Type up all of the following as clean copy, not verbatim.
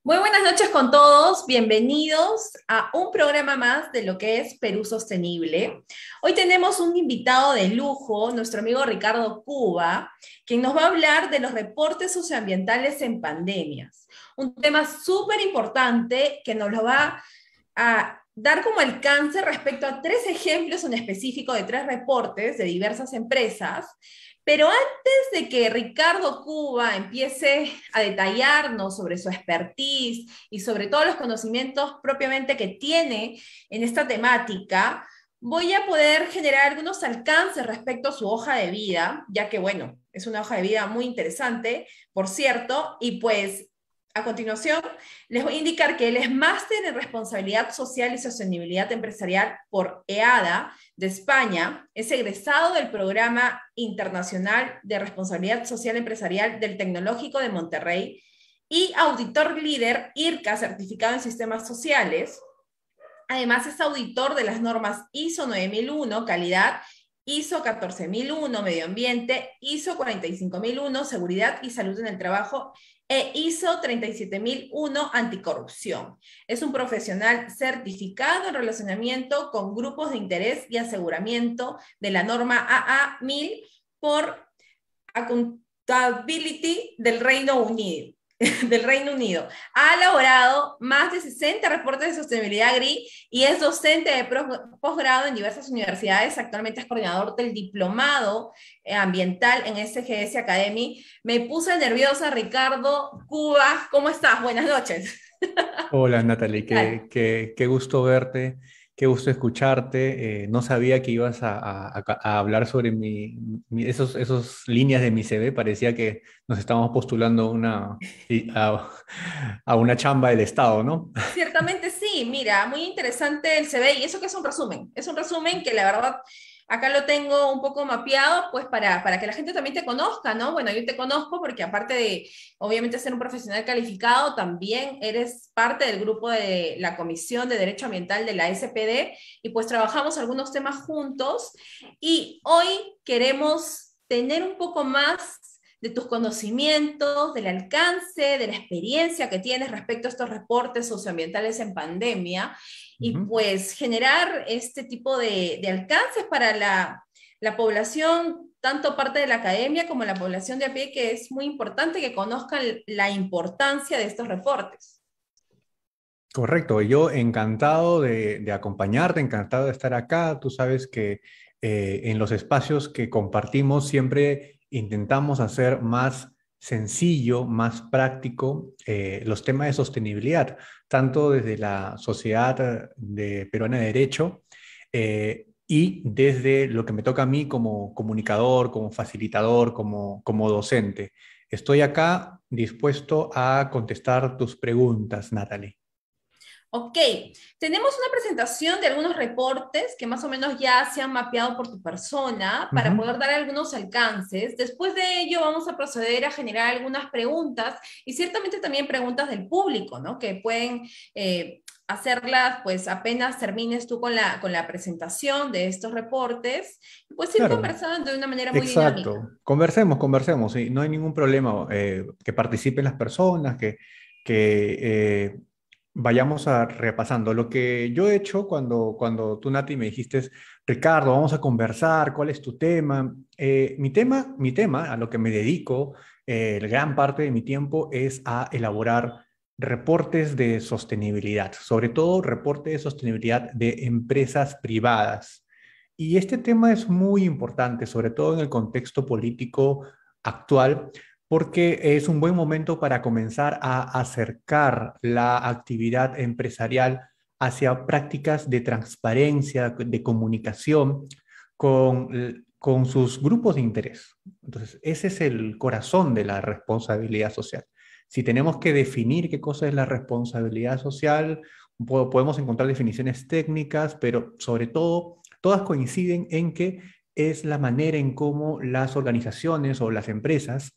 Muy buenas noches con todos, bienvenidos a un programa más de lo que es Perú Sostenible. Hoy tenemos un invitado de lujo, nuestro amigo Ricardo Cuba, quien nos va a hablar de los reportes socioambientales en pandemias. Un tema súper importante que nos lo va a dar como alcance respecto a tres ejemplos en específico de tres reportes de diversas empresas. Pero antes de que Ricardo Cuba empiece a detallarnos sobre su expertise y sobre todos los conocimientos propiamente que tiene en esta temática, voy a poder generar algunos alcances respecto a su hoja de vida, ya que, bueno, es una hoja de vida muy interesante, por cierto, y pues a continuación les voy a indicar que él es máster en responsabilidad social y sostenibilidad empresarial por EADA de España, es egresado del Programa Internacional de Responsabilidad Social Empresarial del Tecnológico de Monterrey y auditor líder IRCA certificado en sistemas sociales. Además es auditor de las normas ISO 9001, calidad, ISO 14001, medio ambiente, ISO 45001, seguridad y salud en el trabajo e ISO 37001, anticorrupción. Es un profesional certificado en relacionamiento con grupos de interés y aseguramiento de la norma AA1000 por Accountability del Reino Unido. Del Reino Unido. Ha elaborado más de 60 reportes de sostenibilidad GRI y es docente de posgrado en diversas universidades. Actualmente es coordinador del diplomado ambiental en SGS Academy. Me puse nerviosa, Ricardo Cuba. ¿Cómo estás? Buenas noches. Hola Natalie, Dale. qué gusto verte, qué gusto escucharte. No sabía que ibas a hablar sobre esos líneas de mi CV. Parecía que nos estábamos postulando a una chamba del Estado, ¿no? Ciertamente sí, mira, muy interesante el CV y eso que es un resumen que la verdad acá lo tengo un poco mapeado pues para que la gente también te conozca, ¿no? Bueno, yo te conozco porque aparte de obviamente ser un profesional calificado, también eres parte del grupo de la Comisión de Derecho Ambiental de la SPD y pues trabajamos algunos temas juntos y hoy queremos tener un poco más de tus conocimientos, del alcance, de la experiencia que tienes respecto a estos reportes socioambientales en pandemia y Ujú. pues generar este tipo de alcances para la población, tanto parte de la academia como la población de a pie, que es muy importante que conozcan la importancia de estos reportes. Correcto, yo encantado de acompañarte, encantado de estar acá. Tú sabes que en los espacios que compartimos siempre intentamos hacer más sencillo, más práctico los temas de sostenibilidad, tanto desde la Sociedad Peruana de Derecho y desde lo que me toca a mí como comunicador, como facilitador, como docente. Estoy acá dispuesto a contestar tus preguntas, Natalie. Ok, tenemos una presentación de algunos reportes que más o menos ya se han mapeado por tu persona para Ujú. poder dar algunos alcances. Después de ello vamos a proceder a generar algunas preguntas y ciertamente también preguntas del público, ¿no? Que pueden hacerlas pues apenas termines tú con la presentación de estos reportes, pues ir Claro, conversando de una manera muy dinámica. exacto. Conversemos, conversemos, sí, no hay ningún problema que participen las personas, que vayamos repasando. Lo que yo he hecho cuando tú, Nati, me dijiste, Ricardo, vamos a conversar, ¿cuál es tu tema? Mi tema, a lo que me dedico, gran parte de mi tiempo es a elaborar reportes de sostenibilidad, sobre todo reportes de sostenibilidad de empresas privadas. Y este tema es muy importante, sobre todo en el contexto político actual, porque es un buen momento para comenzar a acercar la actividad empresarial hacia prácticas de transparencia, de comunicación con sus grupos de interés. Entonces, ese es el corazón de la responsabilidad social. Si tenemos que definir qué cosa es la responsabilidad social, podemos encontrar definiciones técnicas, pero sobre todo todas coinciden en que es la manera en cómo las organizaciones o las empresas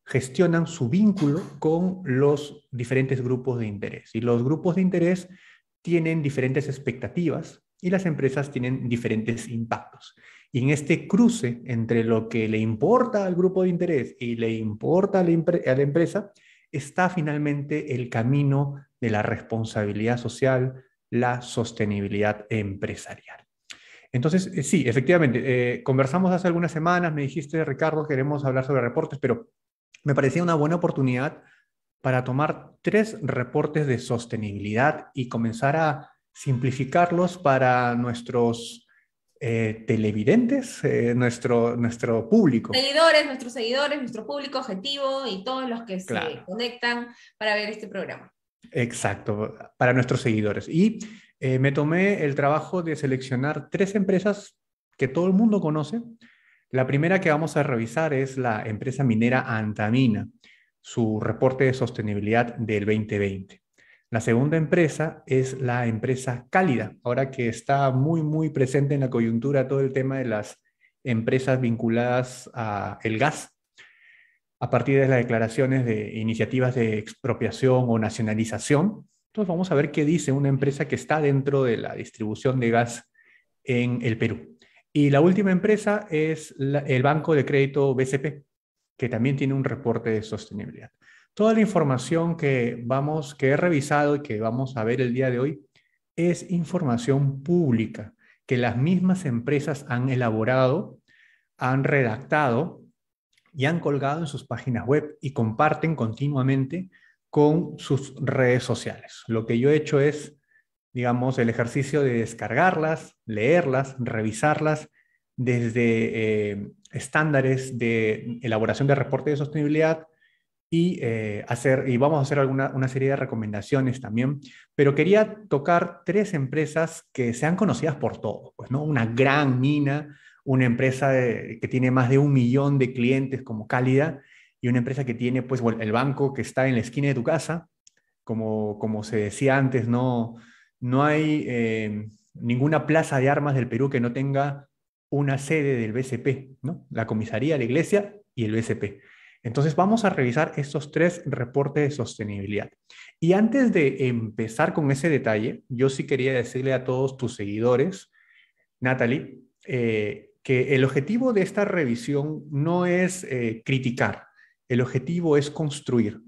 gestionan su vínculo con los diferentes grupos de interés. Y los grupos de interés tienen diferentes expectativas y las empresas tienen diferentes impactos. Y en este cruce entre lo que le importa al grupo de interés y le importa a la empresa, está finalmente el camino de la responsabilidad social, la sostenibilidad empresarial. Entonces, sí, efectivamente, conversamos hace algunas semanas, me dijiste, Ricardo, queremos hablar sobre reportes, pero me parecía una buena oportunidad para tomar 3 reportes de sostenibilidad y comenzar a simplificarlos para nuestros televidentes, nuestro público. Nuestros seguidores, nuestro público objetivo y todos los que se Claro, conectan para ver este programa. exacto, para nuestros seguidores. Y me tomé el trabajo de seleccionar 3 empresas que todo el mundo conoce. La primera que vamos a revisar es la empresa minera Antamina, su reporte de sostenibilidad del 2020. La segunda empresa es la empresa Cálida, ahora que está muy, muy presente en la coyuntura todo el tema de las empresas vinculadas al gas, a partir de las declaraciones de iniciativas de expropiación o nacionalización. Entonces vamos a ver qué dice una empresa que está dentro de la distribución de gas en el Perú. Y la última empresa es el Banco de Crédito BCP, que también tiene un reporte de sostenibilidad. Toda la información que he revisado y que vamos a ver el día de hoy es información pública que las mismas empresas han elaborado, han redactado y han colgado en sus páginas web y comparten continuamente con sus redes sociales. Lo que yo he hecho es, digamos, el ejercicio de descargarlas, leerlas, revisarlas desde estándares de elaboración de reporte de sostenibilidad y vamos a hacer una serie de recomendaciones también, pero quería tocar 3 empresas que sean conocidas por todos, pues, ¿no? Una gran mina, una empresa que tiene más de 1 millón de clientes como Cálida y una empresa que tiene, pues, bueno, el banco que está en la esquina de tu casa, como se decía antes, no hay ninguna plaza de armas del Perú que no tenga una sede del BCP, ¿no? La comisaría, la iglesia y el BCP. Entonces vamos a revisar estos 3 reportes de sostenibilidad. Y antes de empezar con ese detalle, yo sí quería decirle a todos tus seguidores, Natalie, que el objetivo de esta revisión no es criticar, el objetivo es construir,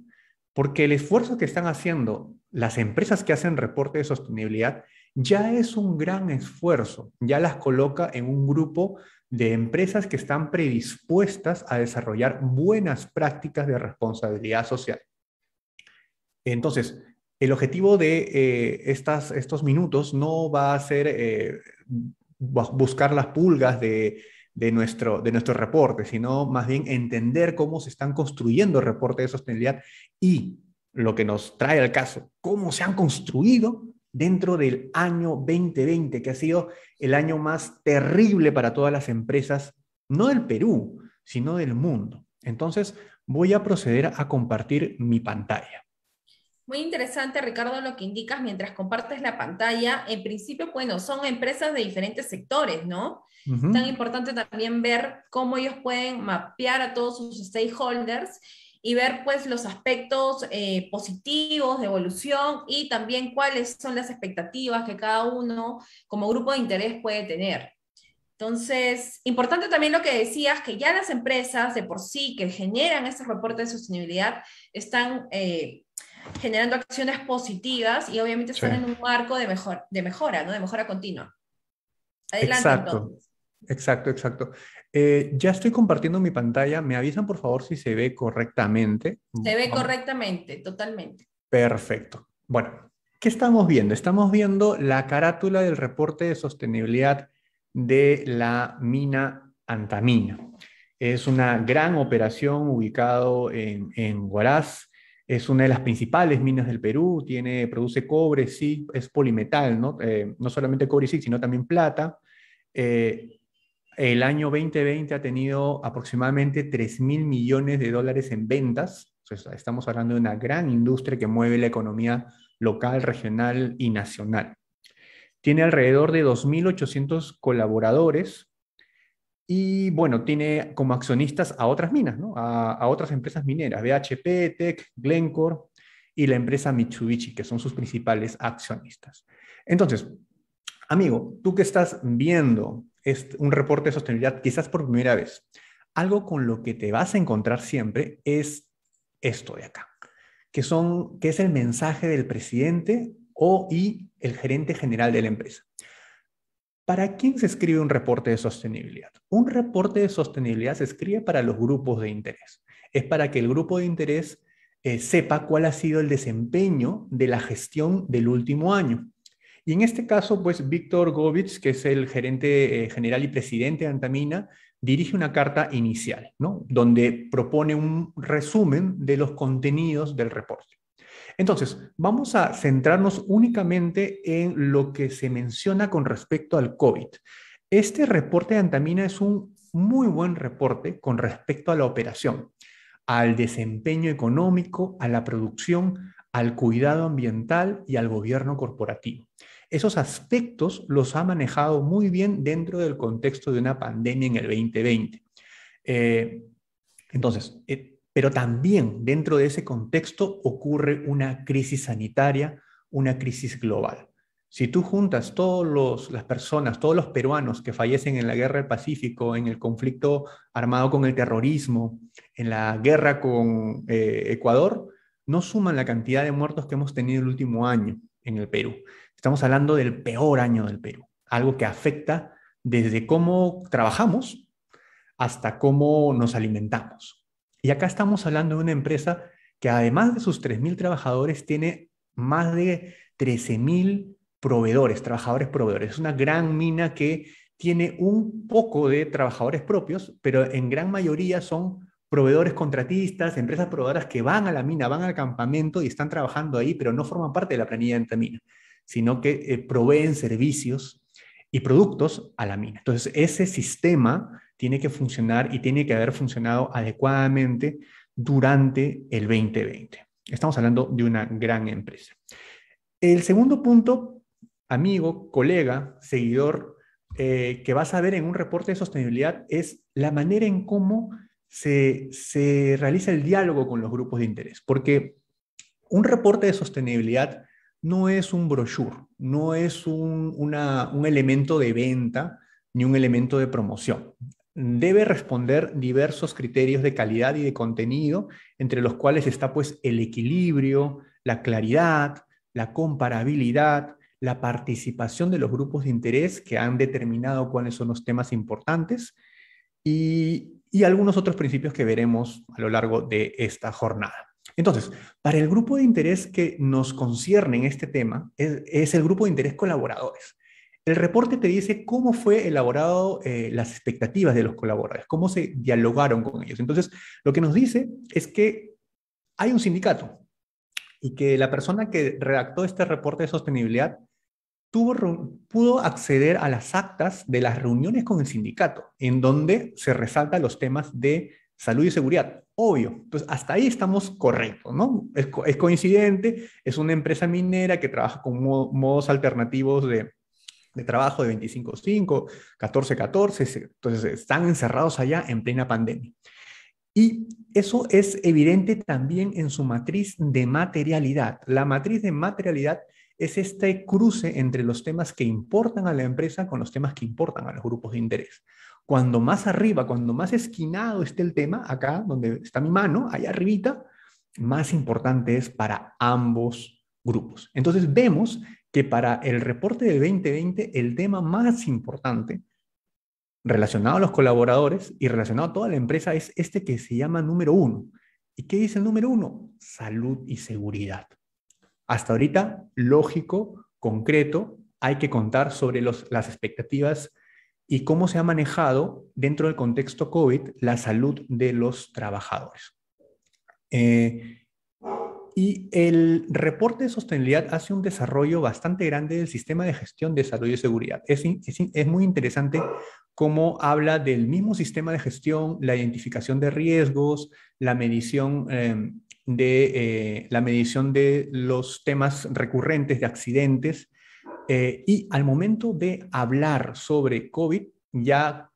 porque el esfuerzo que están haciendo las empresas que hacen reporte de sostenibilidad ya es un gran esfuerzo, ya las coloca en un grupo de empresas que están predispuestas a desarrollar buenas prácticas de responsabilidad social. Entonces, el objetivo de estos minutos no va a ser buscar las pulgas de nuestro reporte, sino más bien entender cómo se están construyendo reportes de sostenibilidad y lo que nos trae al caso, cómo se han construido dentro del año 2020, que ha sido el año más terrible para todas las empresas, no del Perú, sino del mundo. Entonces, voy a proceder a compartir mi pantalla. Muy interesante, Ricardo, lo que indicas mientras compartes la pantalla. En principio, bueno, son empresas de diferentes sectores, ¿no? Tan Ujú. importante también ver cómo ellos pueden mapear a todos sus stakeholders y ver pues los aspectos positivos de evolución y también cuáles son las expectativas que cada uno como grupo de interés puede tener. Entonces, importante también lo que decías, que ya las empresas de por sí que generan estos reportes de sostenibilidad están generando acciones positivas y obviamente Sí. están en un marco de mejora, ¿no? De mejora continua. Adelante Exacto, entonces. exacto, exacto. Ya estoy compartiendo mi pantalla. ¿Me avisan, por favor, si se ve correctamente? Se ve Vamos. correctamente, totalmente. Perfecto. Bueno, ¿qué estamos viendo? Estamos viendo la carátula del reporte de sostenibilidad de la mina Antamina. Es una gran operación ubicado en Huaraz. Es una de las principales minas del Perú. Produce cobre, sí, es polimetal, ¿no? No solamente cobre y zinc, sino también plata. Eh, el año 2020 ha tenido aproximadamente 3.000 millones de dólares en ventas. Entonces, estamos hablando de una gran industria que mueve la economía local, regional y nacional. Tiene alrededor de 2.800 colaboradores y, bueno, tiene como accionistas a otras minas, ¿no? A otras empresas mineras, BHP, Teck, Glencore y la empresa Mitsubishi, que son sus principales accionistas. Entonces, amigo, tú que estás viendo un reporte de sostenibilidad quizás por primera vez, algo con lo que te vas a encontrar siempre es esto de acá. que es el mensaje del presidente y el gerente general de la empresa. ¿Para quién se escribe un reporte de sostenibilidad? Un reporte de sostenibilidad se escribe para los grupos de interés. Es para que el grupo de interés sepa cuál ha sido el desempeño de la gestión del último año. Y en este caso, pues Víctor Govich, que es el gerente general y presidente de Antamina, dirige una carta inicial, ¿no? Donde propone un resumen de los contenidos del reporte. Entonces, vamos a centrarnos únicamente en lo que se menciona con respecto al COVID. Este reporte de Antamina es un muy buen reporte con respecto a la operación, al desempeño económico, a la producción, al cuidado ambiental y al gobierno corporativo. Esos aspectos los ha manejado muy bien dentro del contexto de una pandemia en el 2020. Eh, pero también dentro de ese contexto ocurre una crisis sanitaria, una crisis global. Si tú juntas las personas, todos los peruanos que fallecen en la guerra del Pacífico, en el conflicto armado con el terrorismo, en la guerra con Ecuador, no suman la cantidad de muertos que hemos tenido el último año en el Perú. Estamos hablando del peor año del Perú, algo que afecta desde cómo trabajamos hasta cómo nos alimentamos. Y acá estamos hablando de una empresa que además de sus 3.000 trabajadores, tiene más de 13.000 proveedores, trabajadores proveedores. Es una gran mina que tiene un poco de trabajadores propios, pero en gran mayoría son proveedores contratistas, empresas proveedoras que van a la mina, van al campamento y están trabajando ahí, pero no forman parte de la planilla de Antamina, sino que proveen servicios y productos a la mina. Entonces, ese sistema tiene que funcionar y tiene que haber funcionado adecuadamente durante el 2020. Estamos hablando de una gran empresa. El segundo punto, amigo, colega, seguidor, que vas a ver en un reporte de sostenibilidad es la manera en cómo se realiza el diálogo con los grupos de interés. Porque un reporte de sostenibilidad no es un brochure, no es un elemento de venta ni un elemento de promoción. Debe responder diversos criterios de calidad y de contenido, entre los cuales está pues el equilibrio, la claridad, la comparabilidad, la participación de los grupos de interés que han determinado cuáles son los temas importantes y algunos otros principios que veremos a lo largo de esta jornada. Entonces, para el grupo de interés que nos concierne en este tema, es el grupo de interés colaboradores. El reporte te dice cómo fue elaborado las expectativas de los colaboradores, cómo se dialogaron con ellos. Entonces, lo que nos dice es que hay un sindicato y que la persona que redactó este reporte de sostenibilidad pudo acceder a las actas de las reuniones con el sindicato, en donde se resaltan los temas de salud y seguridad. Obvio. Entonces, hasta ahí estamos correctos, ¿no? Es coincidente, es una empresa minera que trabaja con modos alternativos de trabajo de 25/5, 14/14, entonces están encerrados allá en plena pandemia. Y eso es evidente también en su matriz de materialidad. La matriz de materialidad es este cruce entre los temas que importan a la empresa con los temas que importan a los grupos de interés. Cuando más arriba, cuando más esquinado esté el tema, acá donde está mi mano, allá arribita, más importante es para ambos grupos. Entonces vemos que para el reporte del 2020, el tema más importante relacionado a los colaboradores y relacionado a toda la empresa es este que se llama número 1. ¿Y qué dice el número 1? Salud y seguridad. Hasta ahorita, lógico, concreto, hay que contar sobre las expectativas y cómo se ha manejado dentro del contexto COVID la salud de los trabajadores. Y el reporte de sostenibilidad hace un desarrollo bastante grande del sistema de gestión de salud y seguridad. Es muy interesante cómo habla del mismo sistema de gestión, la identificación de riesgos, la medición de los temas recurrentes de accidentes, y al momento de hablar sobre COVID ya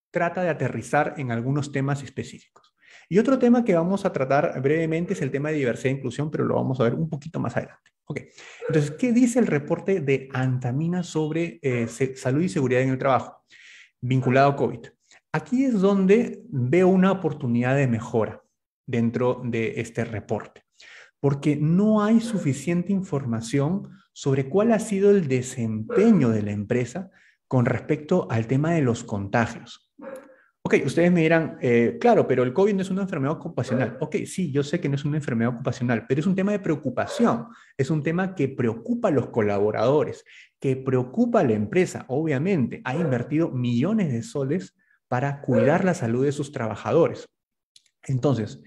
trata de aterrizar en algunos temas específicos. Y otro tema que vamos a tratar brevemente es el tema de diversidad e inclusión, pero lo vamos a ver un poquito más adelante. Okay. Entonces, ¿qué dice el reporte de Antamina sobre salud y seguridad en el trabajo vinculado a COVID? Aquí es donde veo una oportunidad de mejora dentro de este reporte. porque no hay suficiente información sobre cuál ha sido el desempeño de la empresa con respecto al tema de los contagios. Ok, ustedes me dirán, claro, pero el COVID no es una enfermedad ocupacional. Ok, sí, yo sé que no es una enfermedad ocupacional, pero es un tema de preocupación. Es un tema que preocupa a los colaboradores, que preocupa a la empresa. Obviamente, ha invertido millones de soles para cuidar la salud de sus trabajadores. Entonces,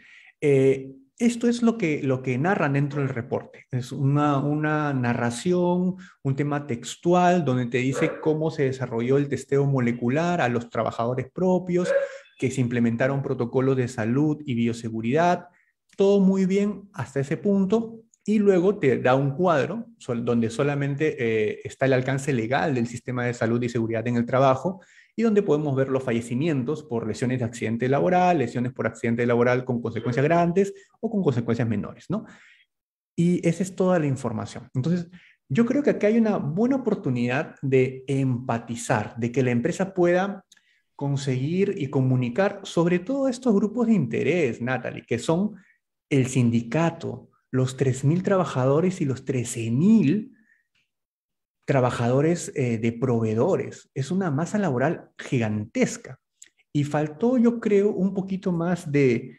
esto es lo que narran dentro del reporte. Es una narración, un tema textual donde te dice cómo se desarrolló el testeo molecular a los trabajadores propios, que se implementaron protocolos de salud y bioseguridad. Todo muy bien hasta ese punto. Y luego te da un cuadro donde solamente está el alcance legal del sistema de salud y seguridad en el trabajo y donde podemos ver los fallecimientos por lesiones de accidente laboral, lesiones por accidente laboral con consecuencias grandes o con consecuencias menores, ¿no? Y esa es toda la información. Entonces, yo creo que aquí hay una buena oportunidad de empatizar, de que la empresa pueda conseguir y comunicar sobre todo estos grupos de interés, Natalie, que son el sindicato, los 3.000 trabajadores y los 13.000 trabajadores de proveedores. Es una masa laboral gigantesca. Y faltó, yo creo, un poquito más de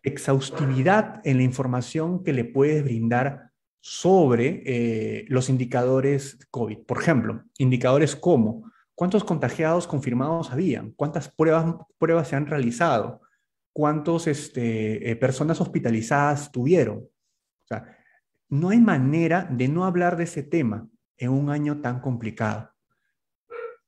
exhaustividad en la información que le puedes brindar sobre los indicadores COVID. Por ejemplo, indicadores como cuántos contagiados confirmados habían, cuántas pruebas se han realizado, cuántas personas hospitalizadas tuvieron. O sea, no hay manera de no hablar de ese tema en un año tan complicado.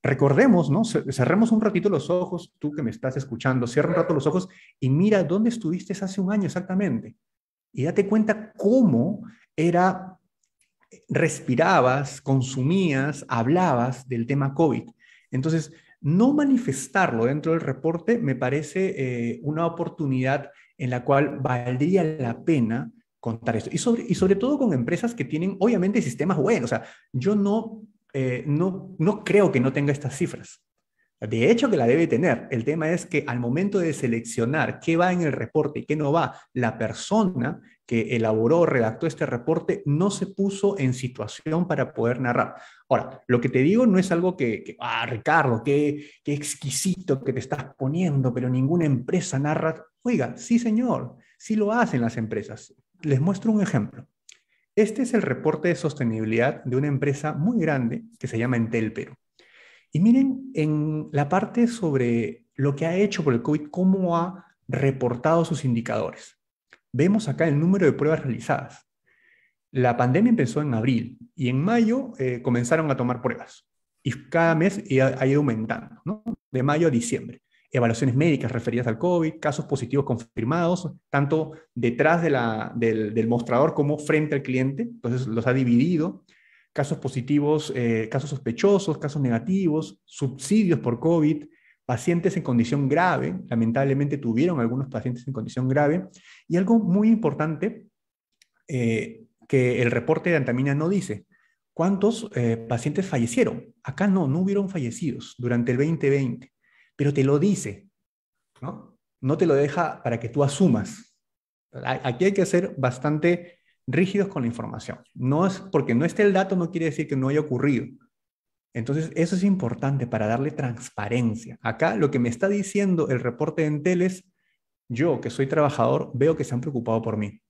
Recordemos, ¿no? Cerremos un ratito los ojos, tú que me estás escuchando, cierra un rato los ojos y mira dónde estuviste hace un año exactamente. Y date cuenta cómo era, respirabas, consumías, hablabas del tema COVID. Entonces, no manifestarlo dentro del reporte me parece una oportunidad en la cual valdría la pena contar esto. Y sobre todo con empresas que tienen, obviamente, sistemas buenos. O sea, yo no creo que no tenga estas cifras. De hecho, que la debe tener. El tema es que al momento de seleccionar qué va en el reporte y qué no va, la persona que elaboró, redactó este reporte, no se puso en situación para poder narrar. Ahora, lo que te digo no es algo Ricardo, qué exquisito que te estás poniendo, pero ninguna empresa narra. Oiga, sí, señor, sí lo hacen las empresas. Les muestro un ejemplo. Este es el reporte de sostenibilidad de una empresa muy grande que se llama Entel Perú. Y miren en la parte sobre lo que ha hecho por el COVID, cómo ha reportado sus indicadores. Vemos acá el número de pruebas realizadas. La pandemia empezó en abril y en mayo comenzaron a tomar pruebas. Y cada mes ha ido aumentando, ¿no? De mayo a diciembre. Evaluaciones médicas referidas al COVID, casos positivos confirmados, tanto detrás del mostrador como frente al cliente. Entonces los ha dividido casos positivos, casos sospechosos, casos negativos, subsidios por COVID, pacientes en condición grave, lamentablemente tuvieron algunos pacientes en condición grave, y algo muy importante que el reporte de Antamina no dice, ¿cuántos pacientes fallecieron? Acá no hubieron fallecidos durante el 2020, pero te lo dice, ¿no? No te lo deja para que tú asumas. Aquí hay que ser bastante rígidos con la información. No es porque no esté el dato, no quiere decir que no haya ocurrido. Entonces, eso es importante para darle transparencia. Acá lo que me está diciendo el reporte de Entel es, yo que soy trabajador, veo que se han preocupado por mí.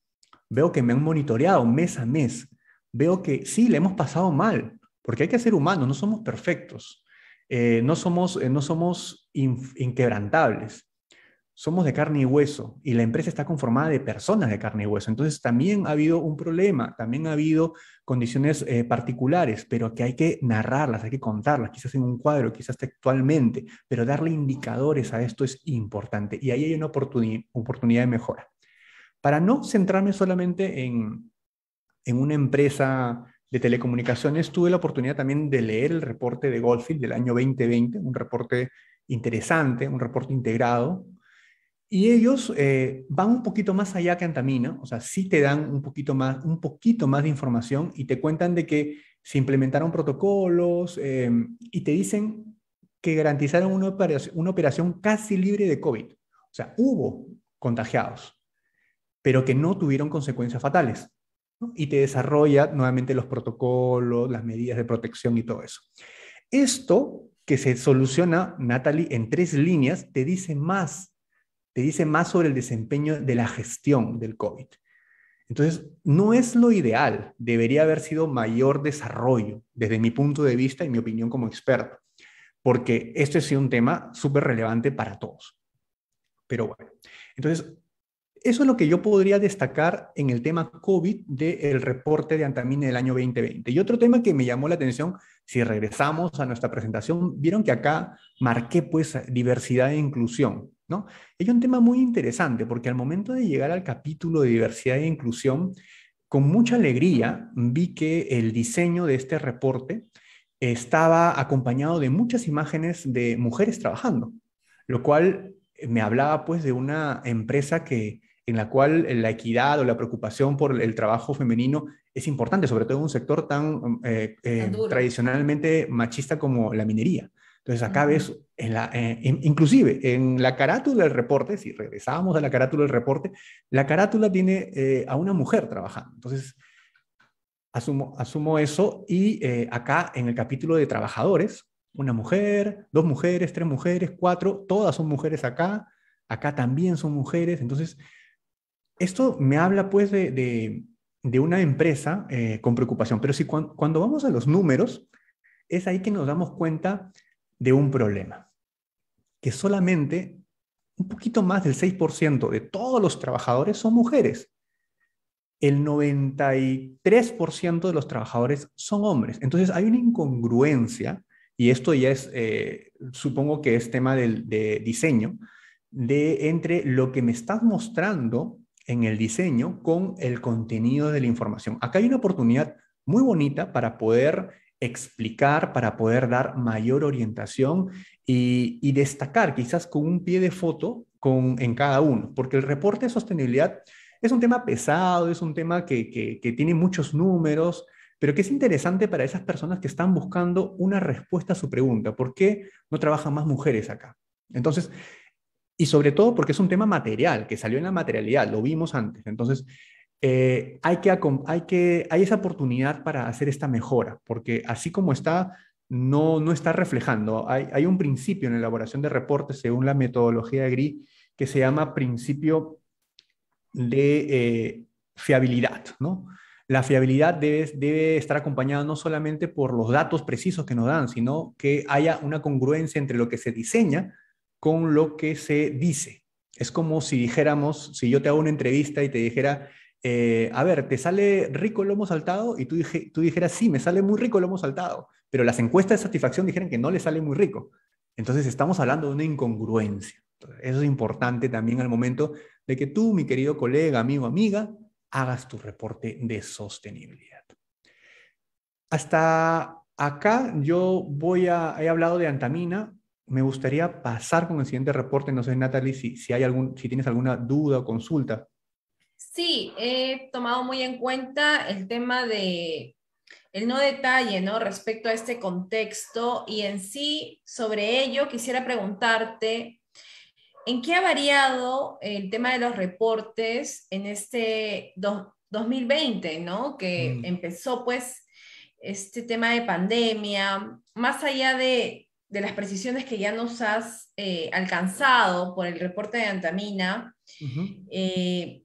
Veo que me han monitoreado mes a mes. Veo que sí, le hemos pasado mal, porque hay que ser humanos, no somos perfectos. No somos inquebrantables. Somos de carne y hueso y la empresa está conformada de personas de carne y hueso. Entonces también ha habido un problema, también ha habido condiciones particulares, pero que hay que narrarlas, hay que contarlas, quizás en un cuadro, quizás textualmente, pero darle indicadores a esto es importante y ahí hay una oportunidad de mejora. Para no centrarme solamente en una empresa de telecomunicaciones, tuve la oportunidad también de leer el reporte de Goldfield del año 2020, un reporte interesante, un reporte integrado, y ellos van un poquito más allá que Antamina, o sea, sí te dan un poquito más de información y te cuentan de que se implementaron protocolos y te dicen que garantizaron una operación casi libre de COVID. O sea, hubo contagiados, pero que no tuvieron consecuencias fatales. ¿no? Y te desarrolla nuevamente los protocolos, las medidas de protección y todo eso. Esto que se soluciona, Natalie, en 3 líneas, te dice más sobre el desempeño de la gestión del COVID. Entonces, no es lo ideal, debería haber sido mayor desarrollo, desde mi punto de vista y mi opinión como experto, porque este es un tema súper relevante para todos. Pero bueno, entonces, eso es lo que yo podría destacar en el tema COVID del reporte de Antamina del año 2020. Y otro tema que me llamó la atención, si regresamos a nuestra presentación, vieron que acá marqué pues diversidad e inclusión, ¿no? Hay un tema muy interesante porque al momento de llegar al capítulo de diversidad e inclusión, con mucha alegría vi que el diseño de este reporte estaba acompañado de muchas imágenes de mujeres trabajando, lo cual me hablaba pues de una empresa en la cual la equidad o la preocupación por el trabajo femenino es importante, sobre todo en un sector tan Tan duro. tradicionalmente machista como la minería. Entonces acá Ujú. ves, inclusive en la carátula del reporte, si regresamos a la carátula del reporte, la carátula tiene a una mujer trabajando. Entonces asumo eso y acá en el capítulo de trabajadores, una mujer, 2 mujeres, 3 mujeres, 4, todas son mujeres acá también son mujeres. Entonces, esto me habla pues de una empresa con preocupación, pero si cuando vamos a los números, es ahí que nos damos cuenta de un problema, que solamente un poquito más del 6% de todos los trabajadores son mujeres. El 93% de los trabajadores son hombres. Entonces hay una incongruencia, y esto ya es, supongo que es tema de diseño, entre lo que me estás mostrando en el diseño con el contenido de la información. Acá hay una oportunidad muy bonita para poder explicar, para poder dar mayor orientación y destacar quizás con un pie de foto en cada uno, porque el reporte de sostenibilidad es un tema pesado, es un tema que tiene muchos números, pero que es interesante para esas personas que están buscando una respuesta a su pregunta. ¿Por qué no trabajan más mujeres acá? Entonces, y sobre todo porque es un tema material, que salió en la materialidad, lo vimos antes. Entonces, hay esa oportunidad para hacer esta mejora, porque así como está, no está reflejando. Hay un principio en la elaboración de reportes, según la metodología de GRI, que se llama principio de fiabilidad, ¿no? La fiabilidad debe estar acompañada no solamente por los datos precisos que nos dan, sino que haya una congruencia entre lo que se diseña con lo que se dice. Es como si dijéramos, si yo te hago una entrevista y te dijera, a ver, ¿te sale rico el lomo saltado? Y tú dijeras, sí, me sale muy rico el lomo saltado, pero las encuestas de satisfacción dijeron que no le sale muy rico. Entonces estamos hablando de una incongruencia. Entonces, eso es importante también al momento de que tú, mi querido colega, amigo, amiga, hagas tu reporte de sostenibilidad. Hasta acá he hablado de Antamina. Me gustaría pasar con el siguiente reporte. No sé, Natalie, si tienes alguna duda o consulta. Sí, he tomado muy en cuenta el tema de el no detalle, ¿no? Respecto a este contexto y en sí, sobre ello, quisiera preguntarte, ¿en qué ha variado el tema de los reportes en este 2020, ¿no? Que Mm, empezó pues este tema de pandemia, más allá de las precisiones que ya nos has alcanzado por el reporte de Antamina, ujú. eh,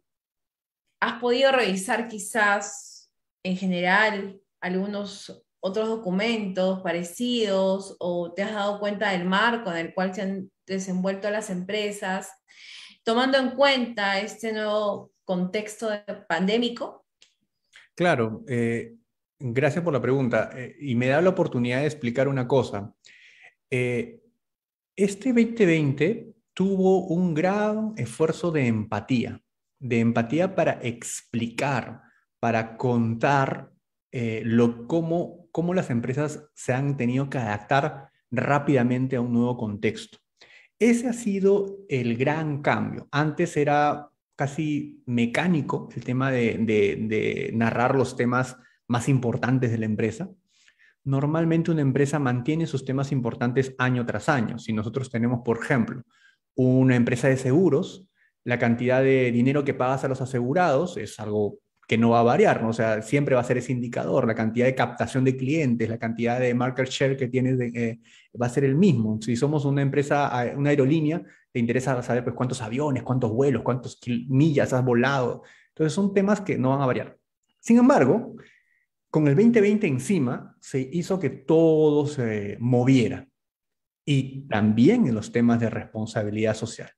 ¿has podido revisar quizás en general algunos otros documentos parecidos o te has dado cuenta del marco en el cual se han desenvuelto las empresas, tomando en cuenta este nuevo contexto pandémico? Claro, gracias por la pregunta y me da la oportunidad de explicar una cosa. Eh, Este 2020 tuvo un gran esfuerzo de empatía para explicar, para contar cómo las empresas se han tenido que adaptar rápidamente a un nuevo contexto. Ese ha sido el gran cambio. Antes era casi mecánico el tema de narrar los temas más importantes de la empresa. Normalmente una empresa mantiene sus temas importantes año tras año. Si nosotros tenemos, por ejemplo, una empresa de seguros, la cantidad de dinero que pagas a los asegurados es algo que no va a variar, ¿no? O sea, siempre va a ser ese indicador, la cantidad de captación de clientes, la cantidad de market share que tienes va a ser el mismo. Si somos una empresa, una aerolínea, te interesa saber pues, cuántos aviones, cuántos vuelos, cuántas millas has volado. Entonces son temas que no van a variar. Sin embargo, con el 2020 encima, se hizo que todo se moviera y también en los temas de responsabilidad social.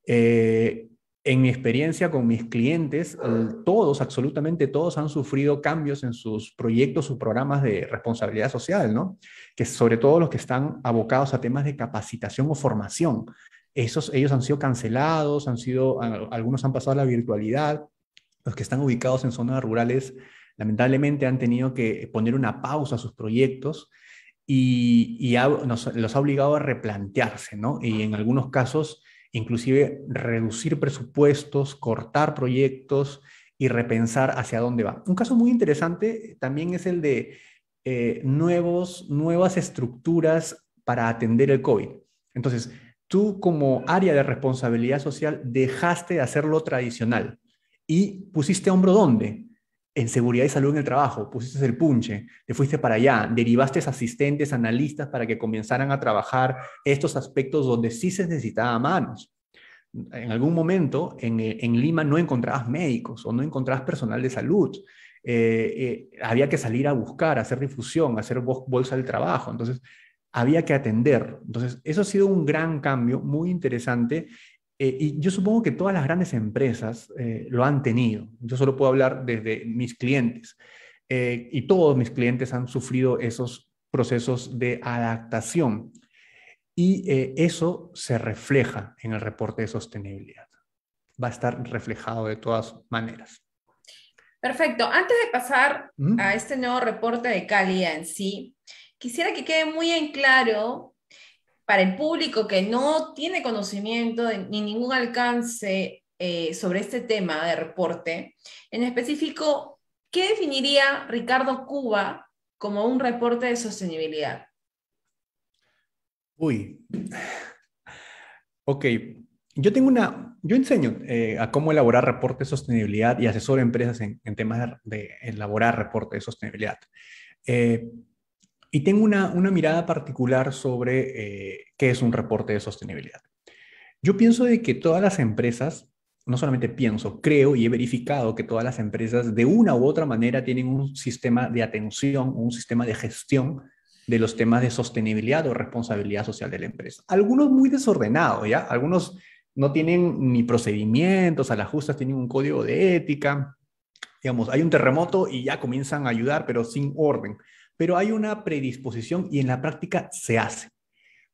Eh, en mi experiencia con mis clientes, todos, absolutamente todos han sufrido cambios en sus proyectos, sus programas de responsabilidad social, ¿no? Que sobre todo los que están abocados a temas de capacitación o formación. Ellos han sido cancelados, algunos han pasado a la virtualidad, los que están ubicados en zonas rurales lamentablemente han tenido que poner una pausa a sus proyectos los ha obligado a replantearse, ¿no? Y en algunos casos, inclusive reducir presupuestos, cortar proyectos y repensar hacia dónde va. Un caso muy interesante también es el de nuevas estructuras para atender el COVID. Entonces, tú como área de responsabilidad social dejaste de hacerlo tradicional y pusiste hombro ¿dónde? En seguridad y salud en el trabajo, pusiste el punche, te fuiste para allá, derivaste asistentes, analistas para que comenzaran a trabajar estos aspectos donde sí se necesitaba manos. En algún momento en Lima no encontrabas médicos o no encontrabas personal de salud. Había que salir a buscar, hacer difusión, hacer bolsa del trabajo. Entonces, había que atender. Entonces, eso ha sido un gran cambio, muy interesante. Y yo supongo que todas las grandes empresas lo han tenido. Yo solo puedo hablar desde mis clientes. Y todos mis clientes han sufrido esos procesos de adaptación. Y eso se refleja en el reporte de sostenibilidad. Va a estar reflejado de todas maneras. Perfecto. Antes de pasar a ¿Mm? este nuevo reporte de calidad en sí, quisiera que quede muy en claro para el público que no tiene conocimiento ni ningún alcance sobre este tema de reporte, en específico, ¿qué definiría Ricardo Cuba como un reporte de sostenibilidad? Uy, ok. Yo enseño a cómo elaborar reportes de sostenibilidad y asesoro a empresas en temas de elaborar reportes de sostenibilidad. Eh, y tengo una mirada particular sobre qué es un reporte de sostenibilidad. Yo pienso de que todas las empresas, no solamente pienso, creo y he verificado que todas las empresas de una u otra manera tienen un sistema de atención, un sistema de gestión de los temas de sostenibilidad o responsabilidad social de la empresa. Algunos muy desordenados, ¿ya? Algunos no tienen ni procedimientos, a las justas tienen un código de ética. Digamos, hay un terremoto y ya comienzan a ayudar, pero sin orden. Pero hay una predisposición y en la práctica se hace.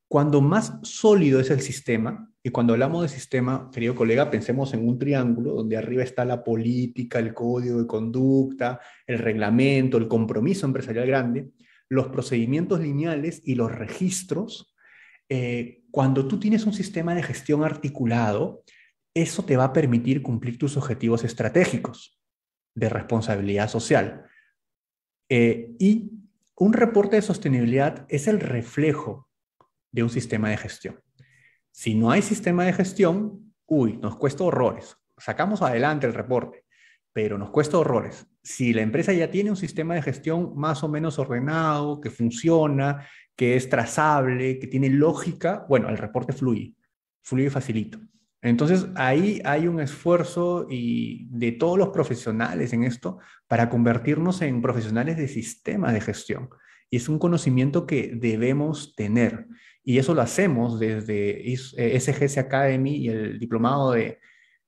Cuando más sólido es el sistema, y cuando hablamos de sistema, querido colega, pensemos en un triángulo donde arriba está la política, el código de conducta, el reglamento, el compromiso empresarial grande, los procedimientos lineales y los registros. Cuando tú tienes un sistema de gestión articulado, eso te va a permitir cumplir tus objetivos estratégicos de responsabilidad social. Y un reporte de sostenibilidad es el reflejo de un sistema de gestión. Si no hay sistema de gestión, nos cuesta horrores. Sacamos adelante el reporte, pero nos cuesta horrores. Si la empresa ya tiene un sistema de gestión más o menos ordenado, que funciona, que es trazable, que tiene lógica, bueno, el reporte fluye facilito. Entonces, ahí hay un esfuerzo de todos los profesionales en esto para convertirnos en profesionales de sistemas de gestión. Y es un conocimiento que debemos tener. Y eso lo hacemos desde SGS Academy y el diplomado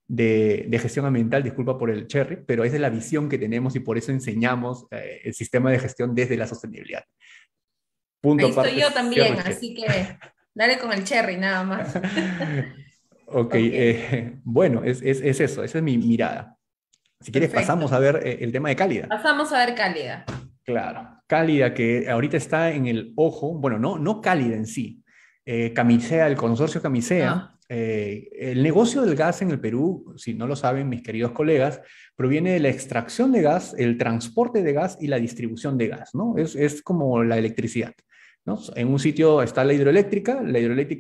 de gestión ambiental, disculpa por el cherry, pero es de la visión que tenemos y por eso enseñamos el sistema de gestión desde la sostenibilidad. Punto Ahí estoy aparte, yo cierro también, el cherry. así que dale con el cherry nada más. Ok, Ok, bueno, es eso, esa es mi mirada. Si quieres, pasamos perfecto. a ver el tema de cálida. Pasamos a ver cálida. Claro, cálida que ahorita está en el ojo, bueno, no cálida en sí. Camisea, el consorcio Camisea, Ah, el negocio del gas en el Perú, si no lo saben mis queridos colegas, proviene de la extracción de gas, el transporte de gas y la distribución de gas, ¿no? Es como la electricidad. ¿no? En un sitio está la hidroeléctrica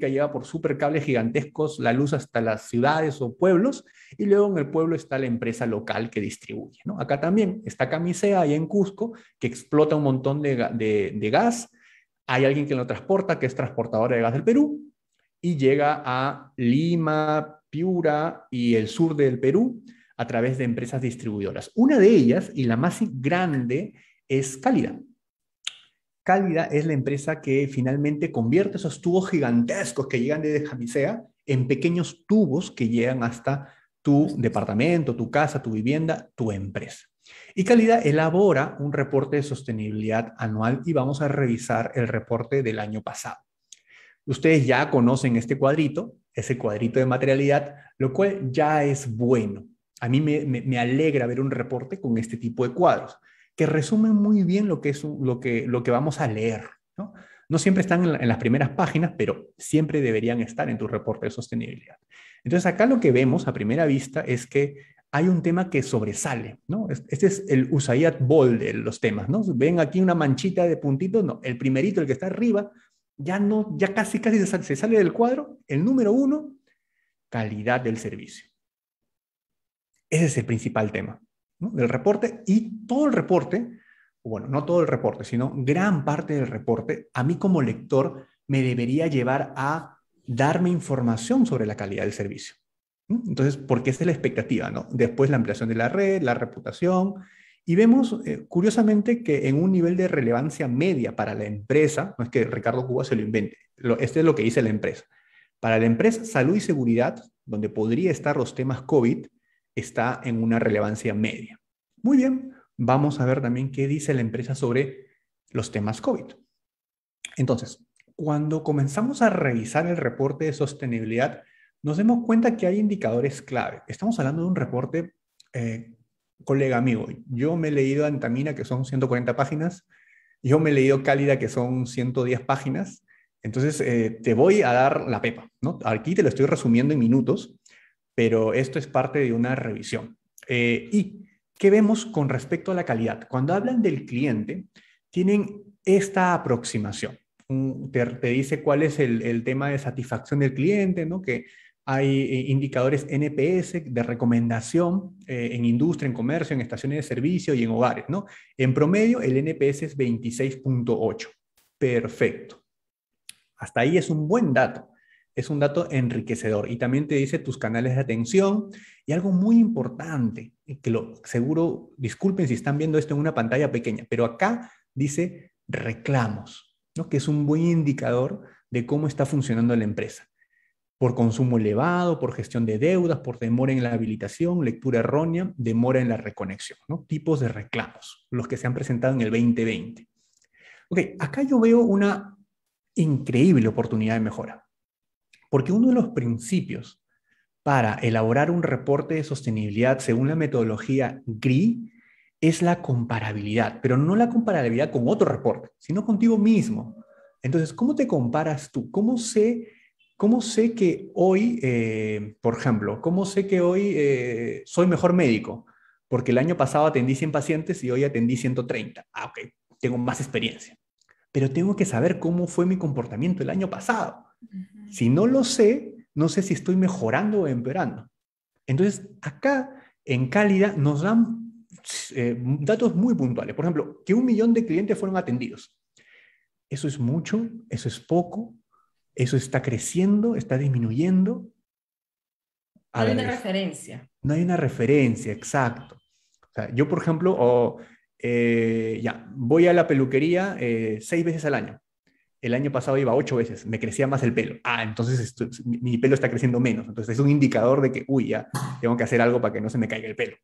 lleva por supercables gigantescos la luz hasta las ciudades o pueblos, y luego en el pueblo está la empresa local que distribuye, ¿no? Acá también está Camisea, allá en Cusco, que explota un montón de gas. Hay alguien que lo transporta, que es transportadora de gas del Perú, y llega a Lima, Piura y el sur del Perú a través de empresas distribuidoras. Una de ellas, y la más grande, es Cálida. Cálida es la empresa que finalmente convierte esos tubos gigantescos que llegan desde Camisea en pequeños tubos que llegan hasta tu departamento, tu casa, tu vivienda, tu empresa. Y Cálida elabora un reporte de sostenibilidad anual y vamos a revisar el reporte del año pasado. Ustedes ya conocen este cuadrito, ese cuadrito de materialidad, lo cual ya es bueno. A mí me alegra ver un reporte con este tipo de cuadros, que resumen muy bien lo que vamos a leer, ¿no? No siempre están en las primeras páginas, pero siempre deberían estar en tu reporte de sostenibilidad. Entonces, acá lo que vemos a primera vista es que hay un tema que sobresale, ¿no? Este es el Usaid Bold de los temas, ¿no? Ven aquí una manchita de puntitos, no, el primerito, el que está arriba, ya no, ya casi se sale del cuadro. El número 1, calidad del servicio. Ese es el principal tema, ¿no?, del reporte. Y todo el reporte, bueno, no todo el reporte, sino gran parte del reporte, a mí como lector me debería llevar a darme información sobre la calidad del servicio. Entonces, porque esa es la expectativa, ¿no? Después la ampliación de la red, la reputación, y vemos, curiosamente, que en un nivel de relevancia media para la empresa, no es que Ricardo Cuba se lo invente, este es lo que dice la empresa. Para la empresa, salud y seguridad, donde podría estar los temas COVID, está en una relevancia media. Muy bien, vamos a ver también qué dice la empresa sobre los temas COVID. Entonces, cuando comenzamos a revisar el reporte de sostenibilidad, nos damos cuenta que hay indicadores clave. Estamos hablando de un reporte, colega amigo, yo me he leído Antamina, que son 140 páginas, yo me he leído Cálida, que son 110 páginas, entonces te voy a dar la pepa, ¿no? Aquí te lo estoy resumiendo en minutos, pero esto es parte de una revisión. ¿Y qué vemos con respecto a la calidad? Cuando hablan del cliente, tienen esta aproximación. Te dice cuál es el tema de satisfacción del cliente, ¿no? Que hay indicadores NPS de recomendación en industria, en comercio, en estaciones de servicio y en hogares, ¿no? En promedio, el NPS es 26.8. Perfecto. Hasta ahí es un buen dato. Es un dato enriquecedor. Y también te dice tus canales de atención. Y algo muy importante, que seguro, disculpen si están viendo esto en una pantalla pequeña, pero acá dice reclamos, ¿no? Que es un buen indicador de cómo está funcionando la empresa. Por consumo elevado, por gestión de deudas, por demora en la habilitación, lectura errónea, demora en la reconexión, ¿no? Tipos de reclamos, los que se han presentado en el 2020. Ok, acá yo veo una increíble oportunidad de mejora, porque uno de los principios para elaborar un reporte de sostenibilidad según la metodología GRI es la comparabilidad, pero no la comparabilidad con otro reporte, sino contigo mismo. Entonces, ¿cómo te comparas tú? ¿Cómo sé que hoy, por ejemplo, cómo sé que hoy soy mejor médico? Porque el año pasado atendí 100 pacientes y hoy atendí 130. Ah, ok, tengo más experiencia. Pero tengo que saber cómo fue mi comportamiento el año pasado. Si no lo sé, no sé si estoy mejorando o empeorando. Entonces, acá en Cálida nos dan datos muy puntuales. Por ejemplo, que 1 millón de clientes fueron atendidos. ¿Eso es mucho? ¿Eso es poco? ¿Eso está creciendo? ¿Está disminuyendo? No A hay ver, una referencia. no hay una referencia, exacto. O sea, yo, por ejemplo, ya, voy a la peluquería 6 veces al año. El año pasado iba 8 veces, me crecía más el pelo. Ah, entonces mi pelo está creciendo menos. Entonces es un indicador de que, uy, ya tengo que hacer algo para que no se me caiga el pelo.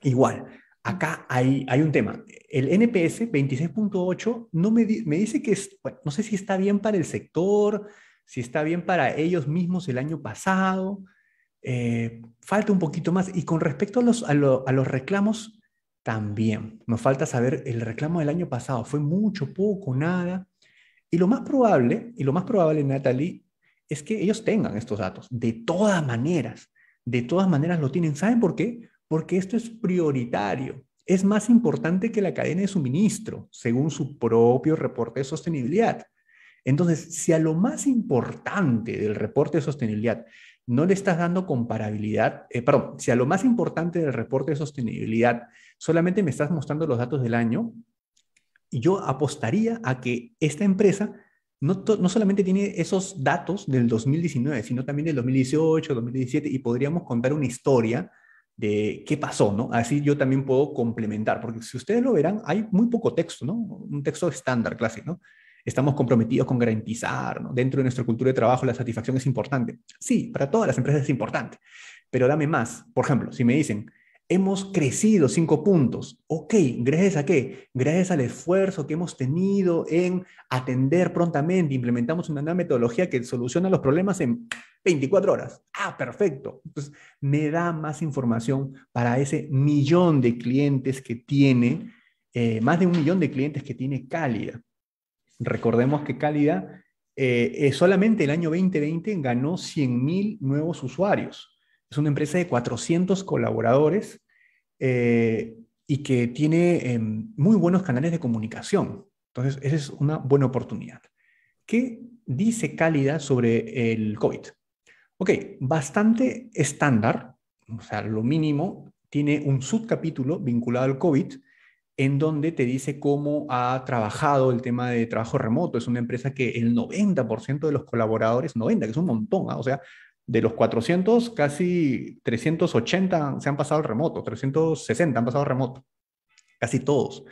Igual, acá hay un tema. El NPS 26.8 no me dice que bueno, no sé si está bien para el sector, si está bien para ellos mismos el año pasado. Falta un poquito más. Y con respecto a los reclamos, también nos falta saber el reclamo del año pasado. ¿Fue mucho, poco, nada? Y lo más probable, Natalie, es que ellos tengan estos datos. De todas maneras lo tienen. ¿Saben por qué? Porque esto es prioritario. Es más importante que la cadena de suministro, según su propio reporte de sostenibilidad. Entonces, si a lo más importante del reporte de sostenibilidad no le estás dando comparabilidad, perdón, si a lo más importante del reporte de sostenibilidad solamente me estás mostrando los datos del año, yo apostaría a que esta empresa no solamente tiene esos datos del 2019, sino también del 2018, 2017, y podríamos contar una historia de qué pasó, ¿no? Así yo también puedo complementar, porque si ustedes lo verán, hay muy poco texto, ¿no? Un texto estándar, clásico, ¿no? Estamos comprometidos con garantizar, ¿no? Dentro de nuestra cultura de trabajo la satisfacción es importante. Sí, para todas las empresas es importante, pero dame más. Por ejemplo, si me dicen, hemos crecido 5 puntos. Ok, ¿gracias a qué? Gracias al esfuerzo que hemos tenido en atender prontamente. Implementamos una nueva metodología que soluciona los problemas en 24 horas. Ah, perfecto. Entonces, me da más información para ese millón de clientes que tiene, más de 1 millón de clientes que tiene Cálida. Recordemos que Cálida solamente el año 2020 ganó 100.000 nuevos usuarios. Es una empresa de 400 colaboradores y que tiene muy buenos canales de comunicación. Entonces, esa es una buena oportunidad. ¿Qué dice Cálida sobre el COVID? Ok, bastante estándar, o sea, lo mínimo, tiene un subcapítulo vinculado al COVID en donde te dice cómo ha trabajado el tema de trabajo remoto. Es una empresa que el 90% de los colaboradores, 90, que es un montón, ¿eh? O sea, de los 400, casi 380 se han pasado al remoto, 360 han pasado al remoto, casi todos.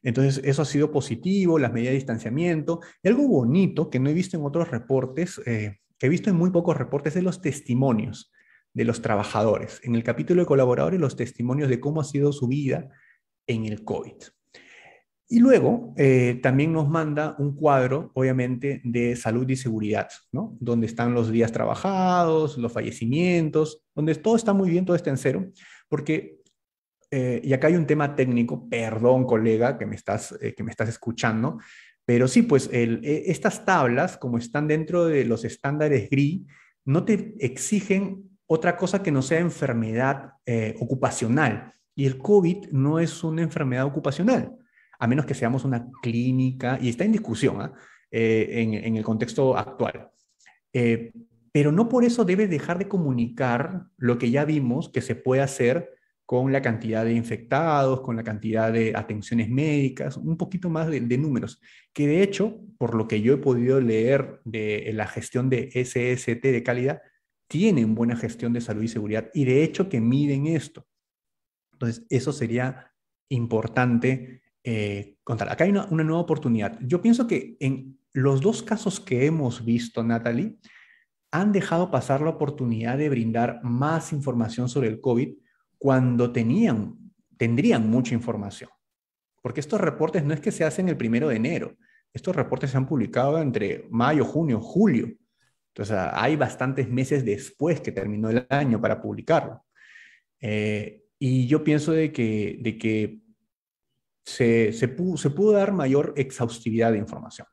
Entonces, eso ha sido positivo, las medidas de distanciamiento. Y algo bonito que no he visto en otros reportes, que he visto en muy pocos reportes, es los testimonios de los trabajadores. En el capítulo de colaboradores, los testimonios de cómo ha sido su vida en el COVID. Y luego también nos manda un cuadro, obviamente, de salud y seguridad, ¿no? Donde están los días trabajados, los fallecimientos, donde todo está muy bien, todo está en cero, porque, y acá hay un tema técnico, perdón, colega, que me estás escuchando, pero sí, pues estas tablas, como están dentro de los estándares GRI, no te exigen otra cosa que no sea enfermedad ocupacional. Y el COVID no es una enfermedad ocupacional, a menos que seamos una clínica, y está en discusión en el contexto actual. Eh, pero no por eso debes dejar de comunicar lo que ya vimos que se puede hacer con la cantidad de infectados, con la cantidad de atenciones médicas, un poquito más de números, que de hecho, por lo que yo he podido leer de la gestión de SST de calidad, tienen buena gestión de salud y seguridad y de hecho que miden esto. Entonces, eso sería importante contar. Acá hay una nueva oportunidad. Yo pienso que en los dos casos que hemos visto, Natalie, han dejado pasar la oportunidad de brindar más información sobre el COVID cuando tendrían mucha información. Porque estos reportes no es que se hacen el 1 de enero. Estos reportes se han publicado entre mayo, junio, julio. Entonces, hay bastantes meses después que terminó el año para publicarlo. Y yo pienso de que se pudo dar mayor exhaustividad de información.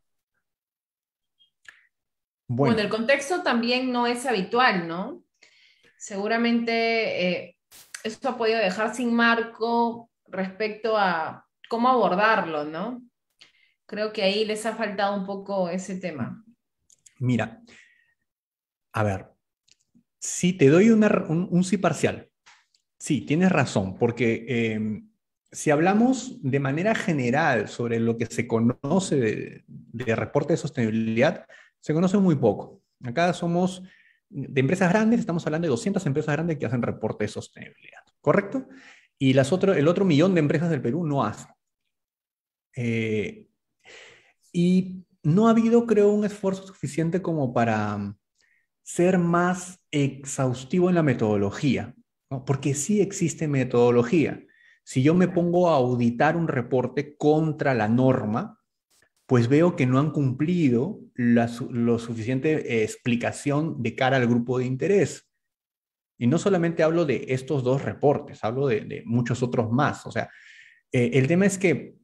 Bueno, Bueno, el contexto también no es habitual, ¿no? Seguramente esto ha podido dejar sin marco respecto a cómo abordarlo, ¿no? Creo que ahí les ha faltado un poco ese tema. mira, a ver, si te doy un sí parcial, sí, tienes razón, porque si hablamos de manera general sobre lo que se conoce de reporte de sostenibilidad, se conoce muy poco. Acá somos de empresas grandes, estamos hablando de 200 empresas grandes que hacen reporte de sostenibilidad, ¿correcto? Y el otro millón de empresas del Perú no hacen. Eh, y no ha habido, creo, un esfuerzo suficiente como para ser más exhaustivo en la metodología, ¿no? Porque sí existe metodología. Si yo me pongo a auditar un reporte contra la norma, pues veo que no han cumplido lo suficiente explicación de cara al grupo de interés. Y no solamente hablo de estos dos reportes, hablo de muchos otros más. O sea, el tema es que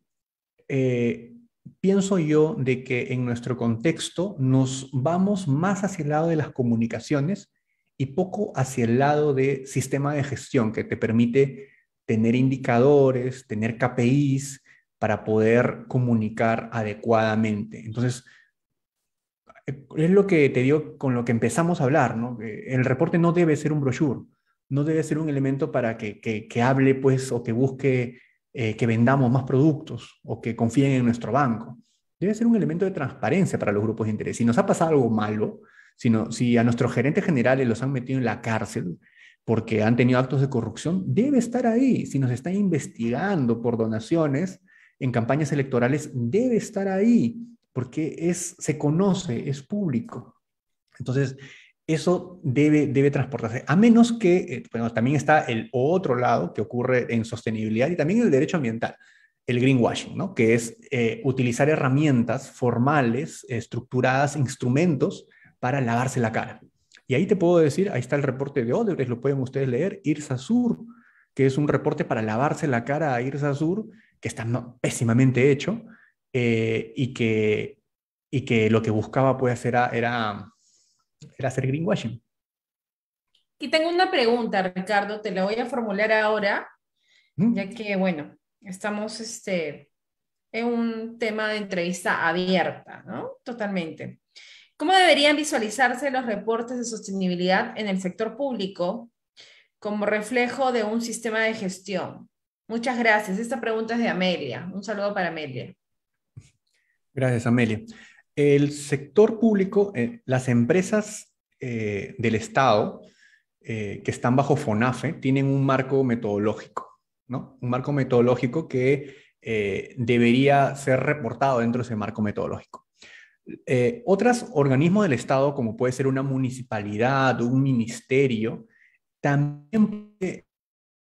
eh, pienso yo de que en nuestro contexto nos vamos más hacia el lado de las comunicaciones y poco hacia el lado de sistema de gestión que te permite tener indicadores, tener KPIs para poder comunicar adecuadamente. Entonces, Es lo que te digo con lo que empezamos a hablar, ¿no? El reporte no debe ser un brochure, no debe ser un elemento para que hable, pues, o que busque que vendamos más productos o que confíen en nuestro banco. Debe ser un elemento de transparencia para los grupos de interés. Si nos ha pasado algo malo, si a nuestros gerentes generales los han metido en la cárcel porque han tenido actos de corrupción, debe estar ahí. Si nos están investigando por donaciones en campañas electorales, debe estar ahí porque se conoce, es público. Entonces, eso debe transportarse, a menos que, bueno, también está el otro lado que ocurre en sostenibilidad y también en el derecho ambiental, el greenwashing, ¿no? Que es utilizar herramientas formales, estructuradas, instrumentos para lavarse la cara. Y ahí te puedo decir, ahí está el reporte de Odebrecht, lo pueden ustedes leer, IRSA Sur, que es un reporte para lavarse la cara a IRSA Sur, que está pésimamente hecho, y que lo que buscaba pues era hacer greenwashing. Y tengo una pregunta, Ricardo, te la voy a formular ahora, ¿Mm? ya que, bueno, estamos en un tema de entrevista abierta, ¿no? Totalmente. ¿Cómo deberían visualizarse los reportes de sostenibilidad en el sector público como reflejo de un sistema de gestión? Muchas gracias. Esta pregunta es de Amelia. Un saludo para Amelia. Gracias, Amelia. El sector público, las empresas del Estado que están bajo FONAFE tienen un marco metodológico, ¿no? Un marco metodológico que debería ser reportado dentro de ese marco metodológico. Otros organismos del Estado, como puede ser una municipalidad o un ministerio, también puede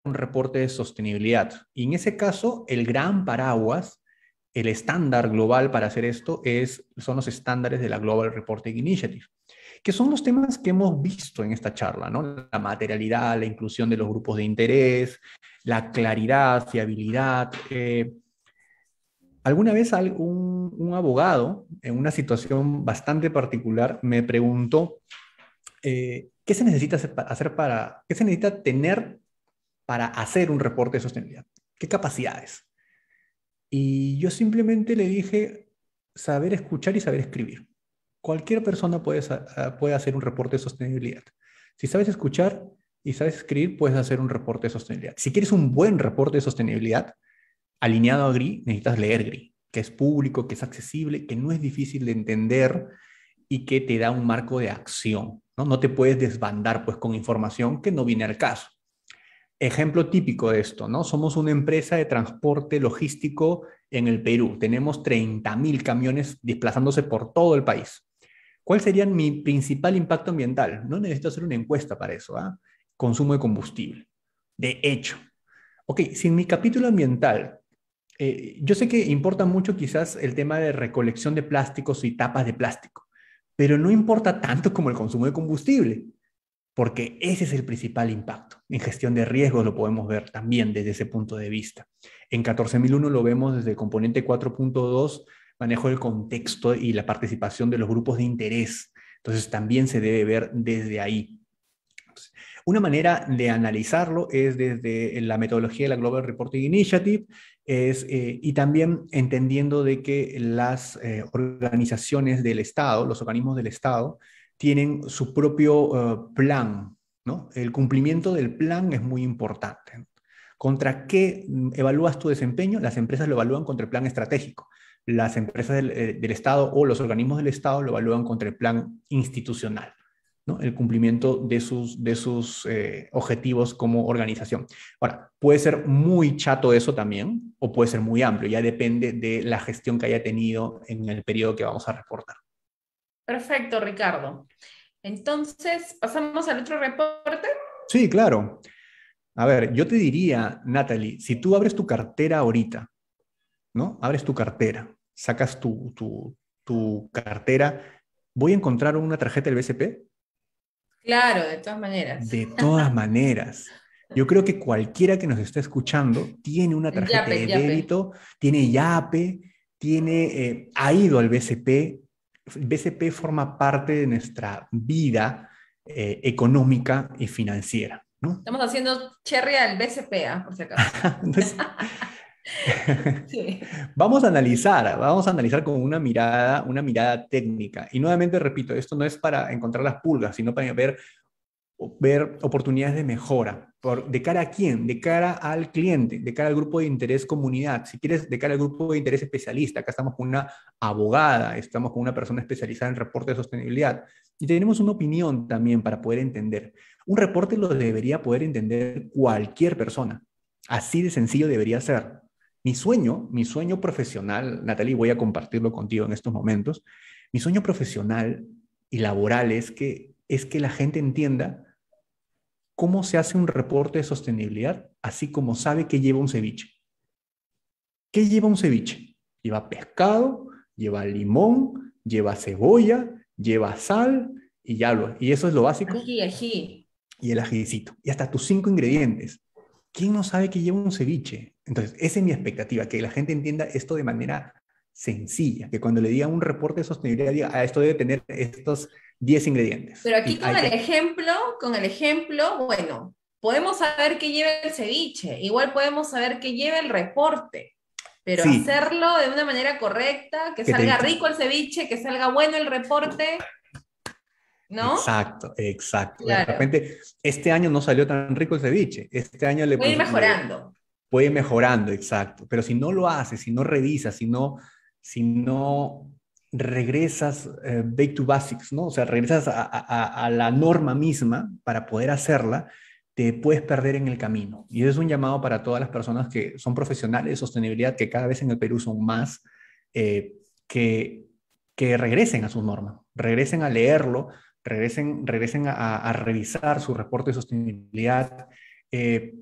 un reporte de sostenibilidad. Y en ese caso, el gran paraguas, el estándar global para hacer esto son los estándares de la Global Reporting Initiative, que son los temas que hemos visto en esta charla, ¿no? La materialidad, la inclusión de los grupos de interés, la claridad, fiabilidad. Alguna vez un abogado, en una situación bastante particular, me preguntó qué se necesita qué se necesita tener para hacer un reporte de sostenibilidad. ¿Qué capacidades? Y yo simplemente le dije saber escuchar y saber escribir. Cualquier persona puede hacer un reporte de sostenibilidad. Si sabes escuchar y sabes escribir, puedes hacer un reporte de sostenibilidad. Si quieres un buen reporte de sostenibilidad, alineado a GRI, necesitas leer GRI, que es público, que es accesible, que no es difícil de entender y que te da un marco de acción. No te puedes desbandar pues, con información que no viene al caso. Ejemplo típico de esto, ¿no? Somos una empresa de transporte logístico en el Perú. Tenemos 30.000 camiones desplazándose por todo el país. ¿Cuál sería mi principal impacto ambiental? No necesito hacer una encuesta para eso, ¿ah? Consumo de combustible. De hecho, ok, si en mi capítulo ambiental, yo sé que importa mucho quizás el tema de recolección de plásticos y tapas de plástico, pero no importa tanto como el consumo de combustible porque ese es el principal impacto. En gestión de riesgos lo podemos ver también desde ese punto de vista. En 14001 lo vemos desde el componente 4.2, manejo del contexto y la participación de los grupos de interés. Entonces también se debe ver desde ahí. Una manera de analizarlo es desde la metodología de la Global Reporting Initiative y también entendiendo de que las organizaciones del Estado, los organismos del Estado, tienen su propio plan, ¿no? El cumplimiento del plan es muy importante. ¿Contra qué evalúas tu desempeño? Las empresas lo evalúan contra el plan estratégico. Las empresas del Estado o los organismos del Estado lo evalúan contra el plan institucional, ¿no? El cumplimiento de sus objetivos como organización. Ahora, puede ser muy chato eso también, o puede ser muy amplio, ya depende de la gestión que haya tenido en el periodo que vamos a reportar. Perfecto, Ricardo. Entonces, pasamos al otro reporte. Sí, claro. A ver, yo te diría, Natalie, si tú abres tu cartera ahorita, ¿no? Abres tu cartera, sacas tu cartera, ¿voy a encontrar una tarjeta del BCP? Claro, de todas maneras. De todas maneras. Yo creo que cualquiera que nos esté escuchando tiene una El tarjeta yape, de el yape. débito, tiene YAPE, ha ido al BCP. El BCP forma parte de nuestra vida económica y financiera, ¿no? Estamos haciendo cherry al BCP, por si acaso. Entonces, Sí. Vamos a analizar con una mirada técnica. Y nuevamente repito, esto no es para encontrar las pulgas, sino para ver oportunidades de mejora. ¿De cara a quién? De cara al cliente, de cara al grupo de interés comunidad. Si quieres, de cara al grupo de interés especialista. Acá estamos con una abogada, estamos con una persona especializada en reporte de sostenibilidad. Y tenemos una opinión también para poder entender. Un reporte lo debería poder entender cualquier persona. Así de sencillo debería ser. Mi sueño profesional, Natalie, voy a compartirlo contigo en estos momentos. Mi sueño profesional y laboral es que la gente entienda cómo se hace un reporte de sostenibilidad, así como sabe que lleva un ceviche. ¿Qué lleva un ceviche? Lleva pescado, lleva limón, lleva cebolla, lleva sal y ya lo. Y eso es lo básico. Ají, ají. Y el ajicito. Y hasta tus 5 ingredientes. ¿Quién no sabe que lleva un ceviche? Entonces, esa es mi expectativa, que la gente entienda esto de manera sencilla, que cuando le digan un reporte de sostenibilidad, diga, ah, esto debe tener estos 10 ingredientes. Pero aquí Y hay que, con el ejemplo, bueno, podemos saber qué lleva el ceviche, igual podemos saber qué lleva el reporte, pero sí, hacerlo de una manera correcta, que que te, salga rico el ceviche, que salga bueno el reporte, ¿no? exacto, exacto. De Claro, repente, este año no salió tan rico el ceviche. Este año voy a ir mejorando. puede ir mejorando, exacto. Pero si no lo haces, si no revisas, si no regresas back to basics, ¿no? O sea, regresas a la norma misma para poder hacerla, te puedes perder en el camino. Y eso es un llamado para todas las personas que son profesionales de sostenibilidad, que cada vez en el Perú son más, eh, que, que regresen a sus normas, regresen a leerlo, regresen a revisar su reporte de sostenibilidad eh,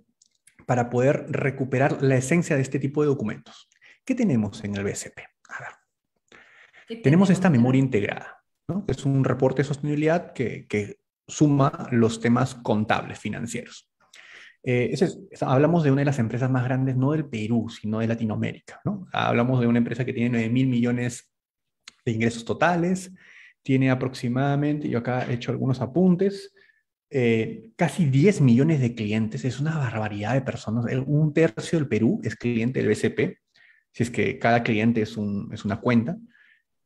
para poder recuperar la esencia de este tipo de documentos. ¿Qué tenemos en el BCP? A ver, ¿Qué tenemos tenemos? esta memoria integrada, ¿no? Es un reporte de sostenibilidad que suma los temas contables financieros. Hablamos de una de las empresas más grandes, no del Perú, sino de Latinoamérica, ¿no? Hablamos de una empresa que tiene 9.000 millones de ingresos totales, tiene aproximadamente, yo acá he hecho algunos apuntes, casi 10 millones de clientes, es una barbaridad de personas, un tercio del Perú es cliente del BCP, si es que cada cliente es una cuenta,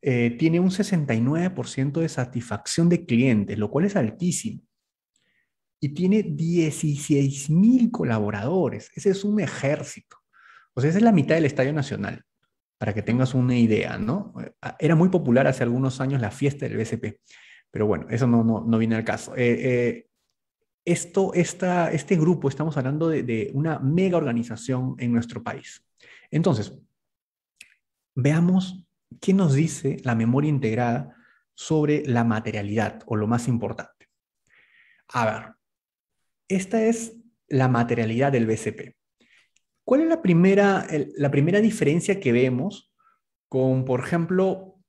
tiene un 69% de satisfacción de clientes, lo cual es altísimo, y tiene 16.000 colaboradores, ese es un ejército, o sea, esa es la mitad del Estadio Nacional para que tengas una idea, ¿no? Era muy popular hace algunos años la fiesta del BCP, pero bueno, eso no viene al caso. Este grupo, estamos hablando de una mega organización en nuestro país. Entonces, veamos qué nos dice la memoria integrada sobre la materialidad o lo más importante. A ver, esta es la materialidad del BCP. ¿Cuál es la primera diferencia que vemos con, por ejemplo,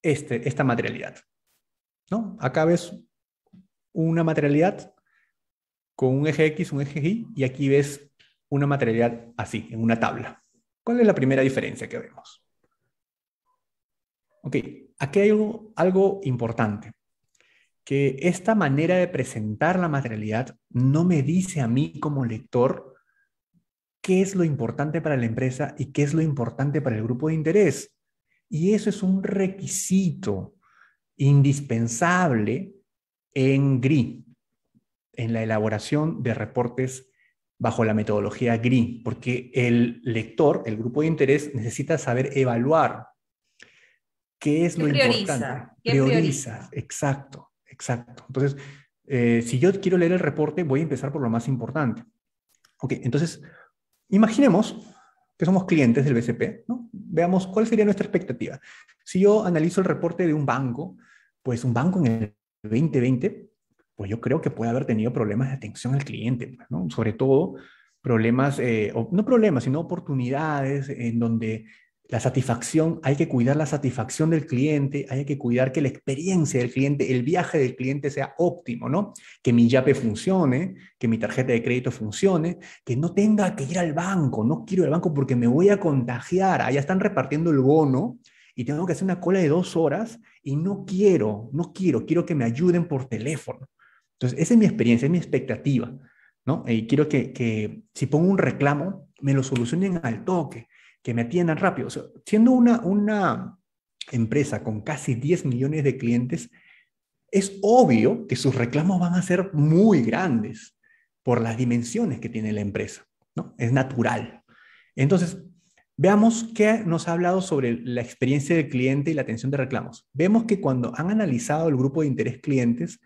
esta materialidad? ¿No? Acá ves una materialidad con un eje X, un eje Y, y aquí ves una materialidad así, en una tabla. ¿Cuál es la primera diferencia que vemos? Ok, aquí hay algo importante, que esta manera de presentar la materialidad no me dice a mí como lector qué es lo importante para la empresa y qué es lo importante para el grupo de interés. Y eso es un requisito indispensable en GRI, en la elaboración de reportes bajo la metodología GRI, porque el lector, el grupo de interés, necesita saber evaluar qué es ¿Qué lo importante. prioriza? ¿Qué Prioriza, prioriza? exacto, exacto. Entonces, si yo quiero leer el reporte, voy a empezar por lo más importante. Ok, entonces, imaginemos que somos clientes del BCP, ¿no? Veamos cuál sería nuestra expectativa. Si yo analizo el reporte de un banco, pues un banco en el 2020, pues yo creo que puede haber tenido problemas de atención al cliente, ¿no? Sobre todo problemas, no problemas, sino oportunidades en donde la satisfacción, hay que cuidar la satisfacción del cliente, hay que cuidar que la experiencia del cliente, el viaje del cliente sea óptimo, ¿no? Que mi YAPE funcione, que mi tarjeta de crédito funcione, que no tenga que ir al banco, no quiero ir al banco porque me voy a contagiar, allá están repartiendo el bono y tengo que hacer una cola de 2 horas y quiero que me ayuden por teléfono. Entonces, esa es mi experiencia, es mi expectativa. ¿no? Y quiero que si pongo un reclamo, me lo solucionen al toque, que me atiendan rápido. O sea, siendo una empresa con casi 10 millones de clientes, es obvio que sus reclamos van a ser muy grandes por las dimensiones que tiene la empresa, ¿no? Es natural. Entonces, veamos qué nos ha hablado sobre la experiencia del cliente y la atención de reclamos. Vemos que cuando han analizado el grupo de interés clientes,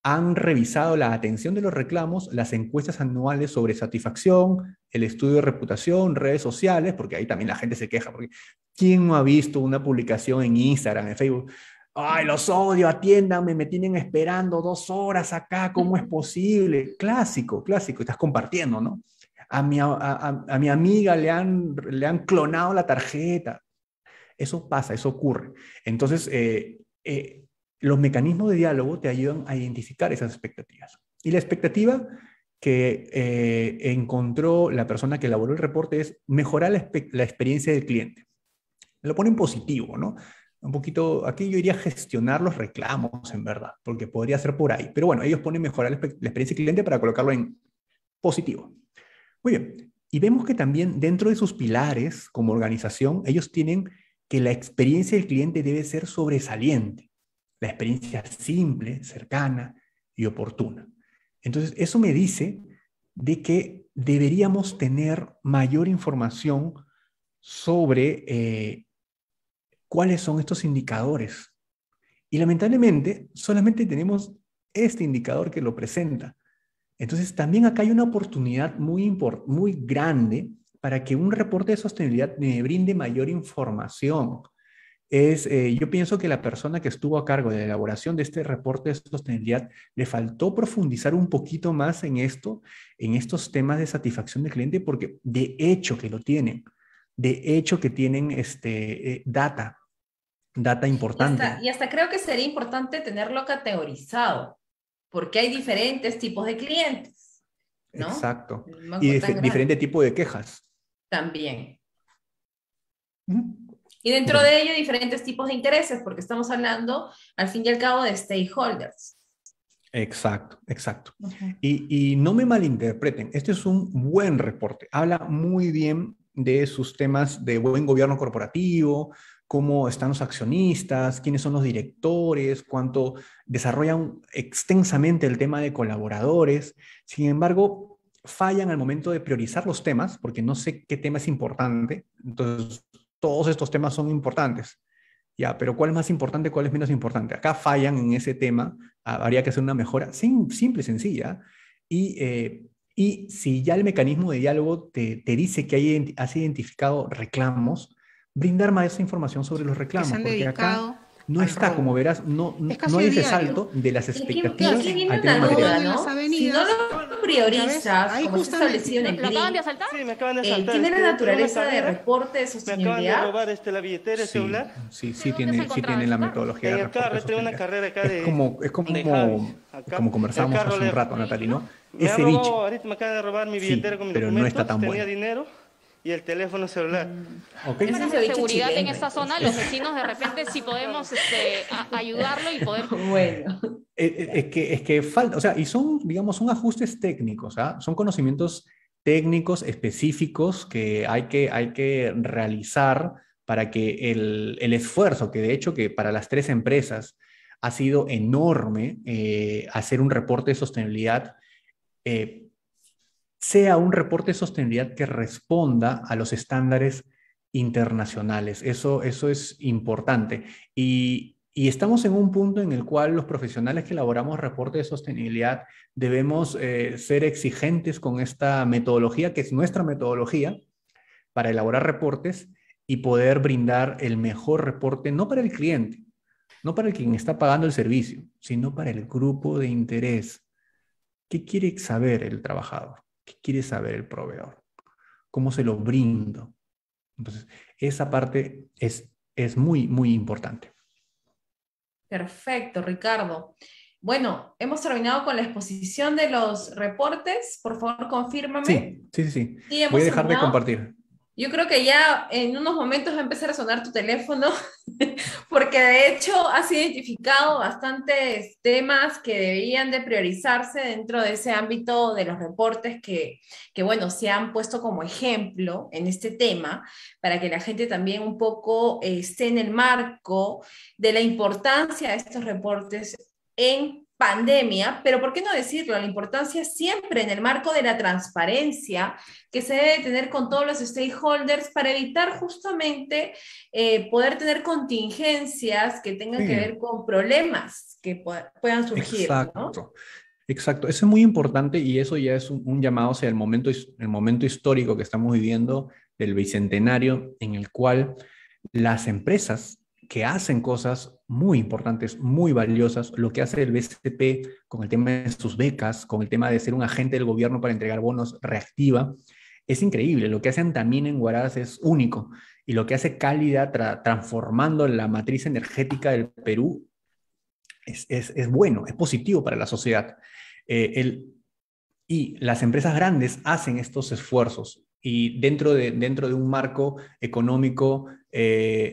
han revisado la atención de los reclamos, las encuestas anuales sobre satisfacción, el estudio de reputación, redes sociales, porque ahí también la gente se queja, porque ¿quién no ha visto una publicación en Instagram, en Facebook? Ay, los odio, atiéndanme, me tienen esperando 2 horas acá, ¿cómo es posible? Clásico, clásico, estás compartiendo, ¿no? A mi amiga le han clonado la tarjeta. Eso pasa, eso ocurre. Entonces, los mecanismos de diálogo te ayudan a identificar esas expectativas. Y la expectativa que encontró la persona que elaboró el reporte es mejorar la experiencia del cliente. Lo pone en positivo, ¿no? Un poquito, aquí yo iría a gestionar los reclamos, en verdad, porque podría ser por ahí. Pero bueno, ellos ponen mejorar la experiencia del cliente para colocarlo en positivo. Muy bien. Y vemos que también dentro de sus pilares como organización, ellos tienen que la experiencia del cliente debe ser sobresaliente. La experiencia simple, cercana y oportuna. Entonces, eso me dice de que deberíamos tener mayor información sobre cuáles son estos indicadores. Y lamentablemente, solamente tenemos este indicador que lo presenta. Entonces, también acá hay una oportunidad muy grande para que un reporte de sostenibilidad me brinde mayor información. Yo pienso que la persona que estuvo a cargo de la elaboración de este reporte de sostenibilidad le faltó profundizar un poquito más en esto, en estos temas de satisfacción del cliente, porque de hecho que lo tienen, de hecho que tienen data importante. Y hasta creo que sería importante tenerlo categorizado, porque hay diferentes tipos de clientes, ¿no? Exacto. El Y banco tan diferente grande tipo de quejas. también. Ujú. Y dentro Entonces, de ello, diferentes tipos de intereses, porque estamos hablando, al fin y al cabo, de stakeholders. exacto, exacto. Ujú. Y no me malinterpreten, este es un buen reporte. Habla muy bien de sus temas de buen gobierno corporativo, cómo están los accionistas, quiénes son los directores, cuánto desarrollan extensamente el tema de colaboradores. Sin embargo, fallan al momento de priorizar los temas, porque no sé qué tema es importante. Entonces, todos estos temas son importantes. Ya, pero ¿cuál es más importante, cuál es menos importante? Acá fallan en ese tema, habría que hacer una mejora simple, sencilla, y si ya el mecanismo de diálogo te dice que has identificado reclamos, brindar más información sobre los Que se reclamos, han porque acá dedicado no al está, como robo. verás, Es no casi hay a ese diario. salto de las Y ¿Qué aquí expectativas hacen? viene al una tema duda, Roban material. en las ¿no? Si no avenidas. lo ¿Ya ves? priorizas, Ahí como está establecido justamente. en el ¿Lo acaban de BRIM, asaltar? Sí, me acaban de asaltar. ¿tiene la Tuve una naturaleza de carrera, reporte de me acaban de sostenibilidad? robar la billetera, el Sí, celular. sí, ¿De dónde se sí encontraban tiene en la su carro? metodología de En el reporte carro, de tengo una sostenibilidad. carrera acá Es de Javis, acá. como El conversábamos carro hace un le... rato, Natalie, ¿no? Me han Ese biche, robado, ahorita me acaban de robar mi billetera sí, con mis pero no está documentos, tan tenía bueno. dinero y el teléfono celular. ¿Ok? Ese es Cámaras de ceviche seguridad en chileno, esta zona, entonces. los vecinos de repente si podemos ayudarlo y poder... Bueno, Es que falta, o sea, y son, digamos, son ajustes técnicos, ¿ah? Son conocimientos técnicos específicos que hay que realizar para que el esfuerzo, que de hecho que para las tres empresas ha sido enorme, hacer un reporte de sostenibilidad, eh, sea un reporte de sostenibilidad que responda a los estándares internacionales. Eso es importante. Y estamos en un punto en el cual los profesionales que elaboramos reportes de sostenibilidad debemos ser exigentes con esta metodología, que es nuestra metodología, para elaborar reportes y poder brindar el mejor reporte, no para el cliente, no para el quien está pagando el servicio, sino para el grupo de interés. ¿Qué quiere saber el trabajador? ¿Qué quiere saber el proveedor? ¿Cómo se lo brindo? Entonces, esa parte es muy, muy importante. perfecto, Ricardo. Bueno, hemos terminado con la exposición de los reportes. Por favor, confírmame. Sí, sí, sí, sí. Sí, Voy a hemos dejar de terminado. compartir. Yo creo que ya en unos momentos va a empezar a sonar tu teléfono, porque de hecho has identificado bastantes temas que deberían de priorizarse dentro de ese ámbito de los reportes que bueno, se han puesto como ejemplo en este tema, para que la gente también un poco esté en el marco de la importancia de estos reportes en pandemia, pero ¿por qué no decirlo? La importancia siempre en el marco de la transparencia que se debe tener con todos los stakeholders para evitar justamente poder tener contingencias que tengan que Sí, ver con problemas que puedan surgir, ¿no? exacto. Exacto, eso es muy importante y eso ya es un llamado hacia el momento histórico que estamos viviendo del bicentenario en el cual las empresas que hacen cosas muy importantes, muy valiosas, lo que hace el BCP con el tema de sus becas, con el tema de ser un agente del gobierno para entregar bonos reactiva, es increíble. Lo que hacen también en Huaraz es único y lo que hace Cálida transformando la matriz energética del Perú es bueno, es positivo para la sociedad. Eh, el, y las empresas grandes hacen estos esfuerzos y dentro de un marco económico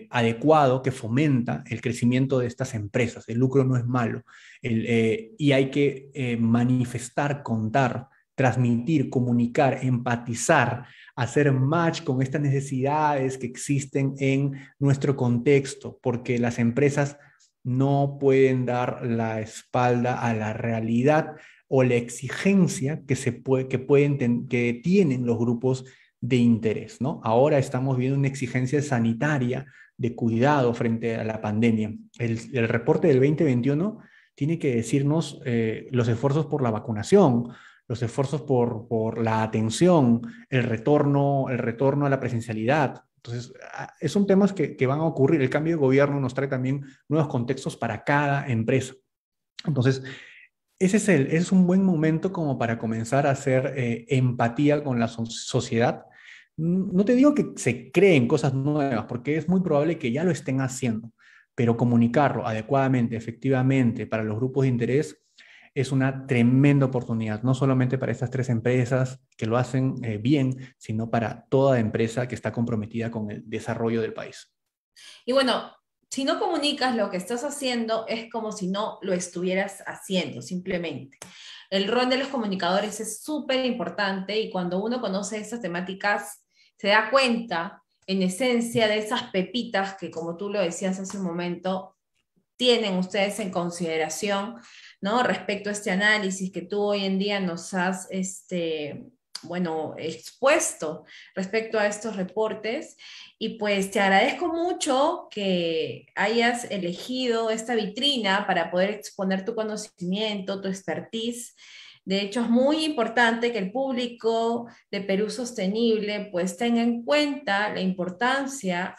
adecuado que fomenta el crecimiento de estas empresas. El lucro no es malo y hay que manifestar, contar, transmitir, comunicar, empatizar, hacer match con estas necesidades que existen en nuestro contexto, porque las empresas no pueden dar la espalda a la realidad o la exigencia que tienen los grupos de interés, ¿no? Ahora estamos viendo una exigencia sanitaria de cuidado frente a la pandemia. El reporte del 2021 tiene que decirnos los esfuerzos por la vacunación, los esfuerzos por la atención, el retorno a la presencialidad. Entonces, son temas que van a ocurrir. El cambio de gobierno nos trae también nuevos contextos para cada empresa. Entonces, ese es un buen momento como para comenzar a hacer empatía con la sociedad. No te digo que se creen cosas nuevas, porque es muy probable que ya lo estén haciendo, pero comunicarlo adecuadamente, efectivamente, para los grupos de interés es una tremenda oportunidad, no solamente para estas tres empresas que lo hacen bien, sino para toda empresa que está comprometida con el desarrollo del país. Y bueno, si no comunicas lo que estás haciendo, es como si no lo estuvieras haciendo, simplemente. El rol de los comunicadores es súper importante y cuando uno conoce esas temáticas, se da cuenta, en esencia, de esas pepitas que, como tú lo decías hace un momento, tienen ustedes en consideración, ¿no? Respecto a este análisis que tú hoy en día nos has, bueno, expuesto respecto a estos reportes. Y pues te agradezco mucho que hayas elegido esta vitrina para poder exponer tu conocimiento, tu expertise. De hecho, es muy importante que el público de Perú Sostenible pues tenga en cuenta la importancia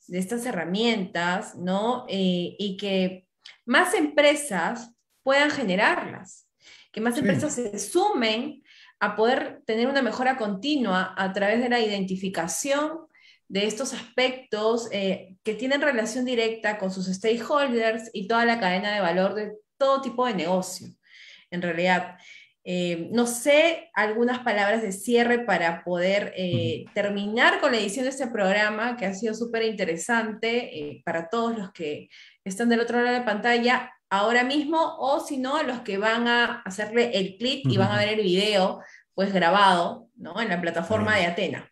de estas herramientas, ¿no? Y que más empresas puedan generarlas, que más Sí, empresas se sumen a poder tener una mejora continua a través de la identificación de estos aspectos que tienen relación directa con sus stakeholders y toda la cadena de valor de todo tipo de negocio, en realidad. No sé, algunas palabras de cierre para poder terminar con la edición de este programa, que ha sido súper interesante para todos los que están del otro lado de la pantalla ahora mismo, o si no, los que van a hacerle el clic y van a ver el video pues grabado, ¿no? En la plataforma de sí. Atena.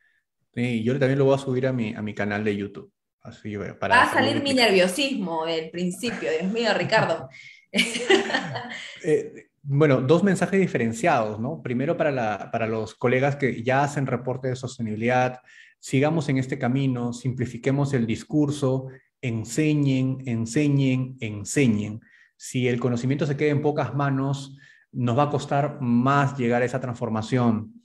Sí, yo también lo voy a subir a mi canal de YouTube, así Va para a hacerlo salir mi duplicado. nerviosismo del principio, Dios mío, Ricardo. Bueno, dos mensajes diferenciados, ¿no? Primero para los colegas que ya hacen reporte de sostenibilidad, sigamos en este camino, simplifiquemos el discurso, enseñen, enseñen, enseñen. Si el conocimiento se queda en pocas manos, nos va a costar más llegar a esa transformación.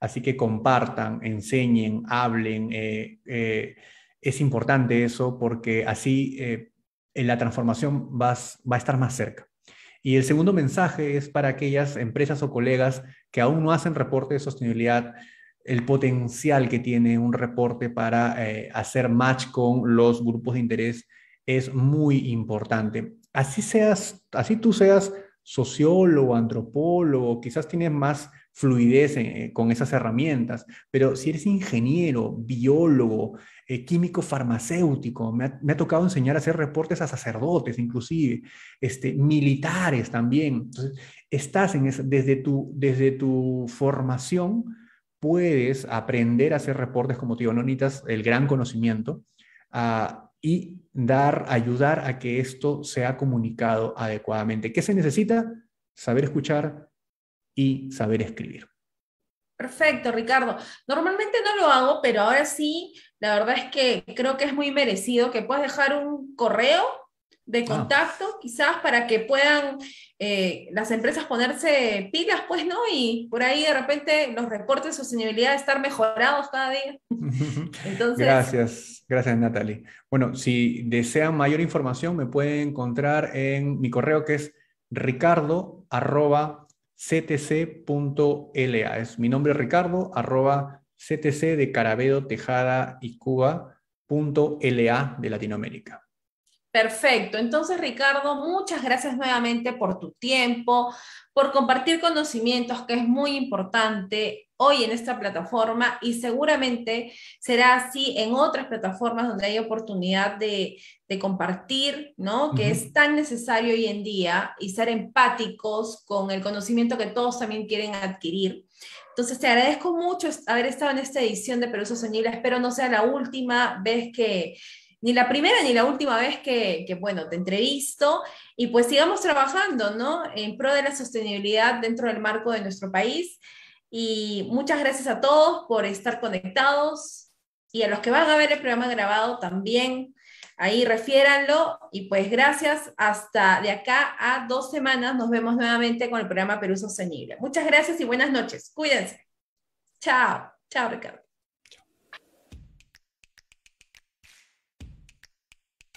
Así que compartan, enseñen, hablen. Es importante eso porque así en la transformación va a estar más cerca. Y el segundo mensaje es para aquellas empresas o colegas que aún no hacen reporte de sostenibilidad, el potencial que tiene un reporte para hacer match con los grupos de interés es muy importante. Así tú seas sociólogo, antropólogo, quizás tienes más fluidez con esas herramientas, pero si eres ingeniero, biólogo, químico farmacéutico, me ha tocado enseñar a hacer reportes a sacerdotes inclusive, militares también. Entonces, estás desde tu formación, puedes aprender a hacer reportes, como te digo, no necesitas el gran conocimiento, y ayudar a que esto sea comunicado adecuadamente. ¿Qué se necesita? Saber escuchar y saber escribir. Perfecto, Ricardo. Normalmente no lo hago, pero ahora sí, la verdad es que creo que es muy merecido que puedas dejar un correo de contacto, quizás para que puedan las empresas ponerse pilas, pues, ¿no? Y por ahí de repente los reportes de sostenibilidad estar mejorados cada día. Entonces, Gracias Natalie. Bueno, si desean mayor información me pueden encontrar en mi correo, que es ricardo@ctc.la. Es mi nombre, Ricardo, @ctc de Carabedo, Tejada y Cuba.la de Latinoamérica. perfecto. Entonces, Ricardo, muchas gracias nuevamente por tu tiempo, por compartir conocimientos, que es muy importante hoy en esta plataforma y seguramente será así en otras plataformas donde hay oportunidad de compartir, ¿no? Que es tan necesario hoy en día y ser empáticos con el conocimiento que todos también quieren adquirir. Entonces, te agradezco mucho haber estado en esta edición de Perú Sostenible. Espero no sea la última vez ni la primera ni la última vez bueno, te entrevisto y pues sigamos trabajando, ¿no? En pro de la sostenibilidad dentro del marco de nuestro país. Y muchas gracias a todos por estar conectados y a los que van a ver el programa grabado también, ahí refiéranlo y pues gracias, hasta de acá a 2 semanas nos vemos nuevamente con el programa Perú Sostenible. Muchas gracias y buenas noches, cuídense. Chao, chao Ricardo.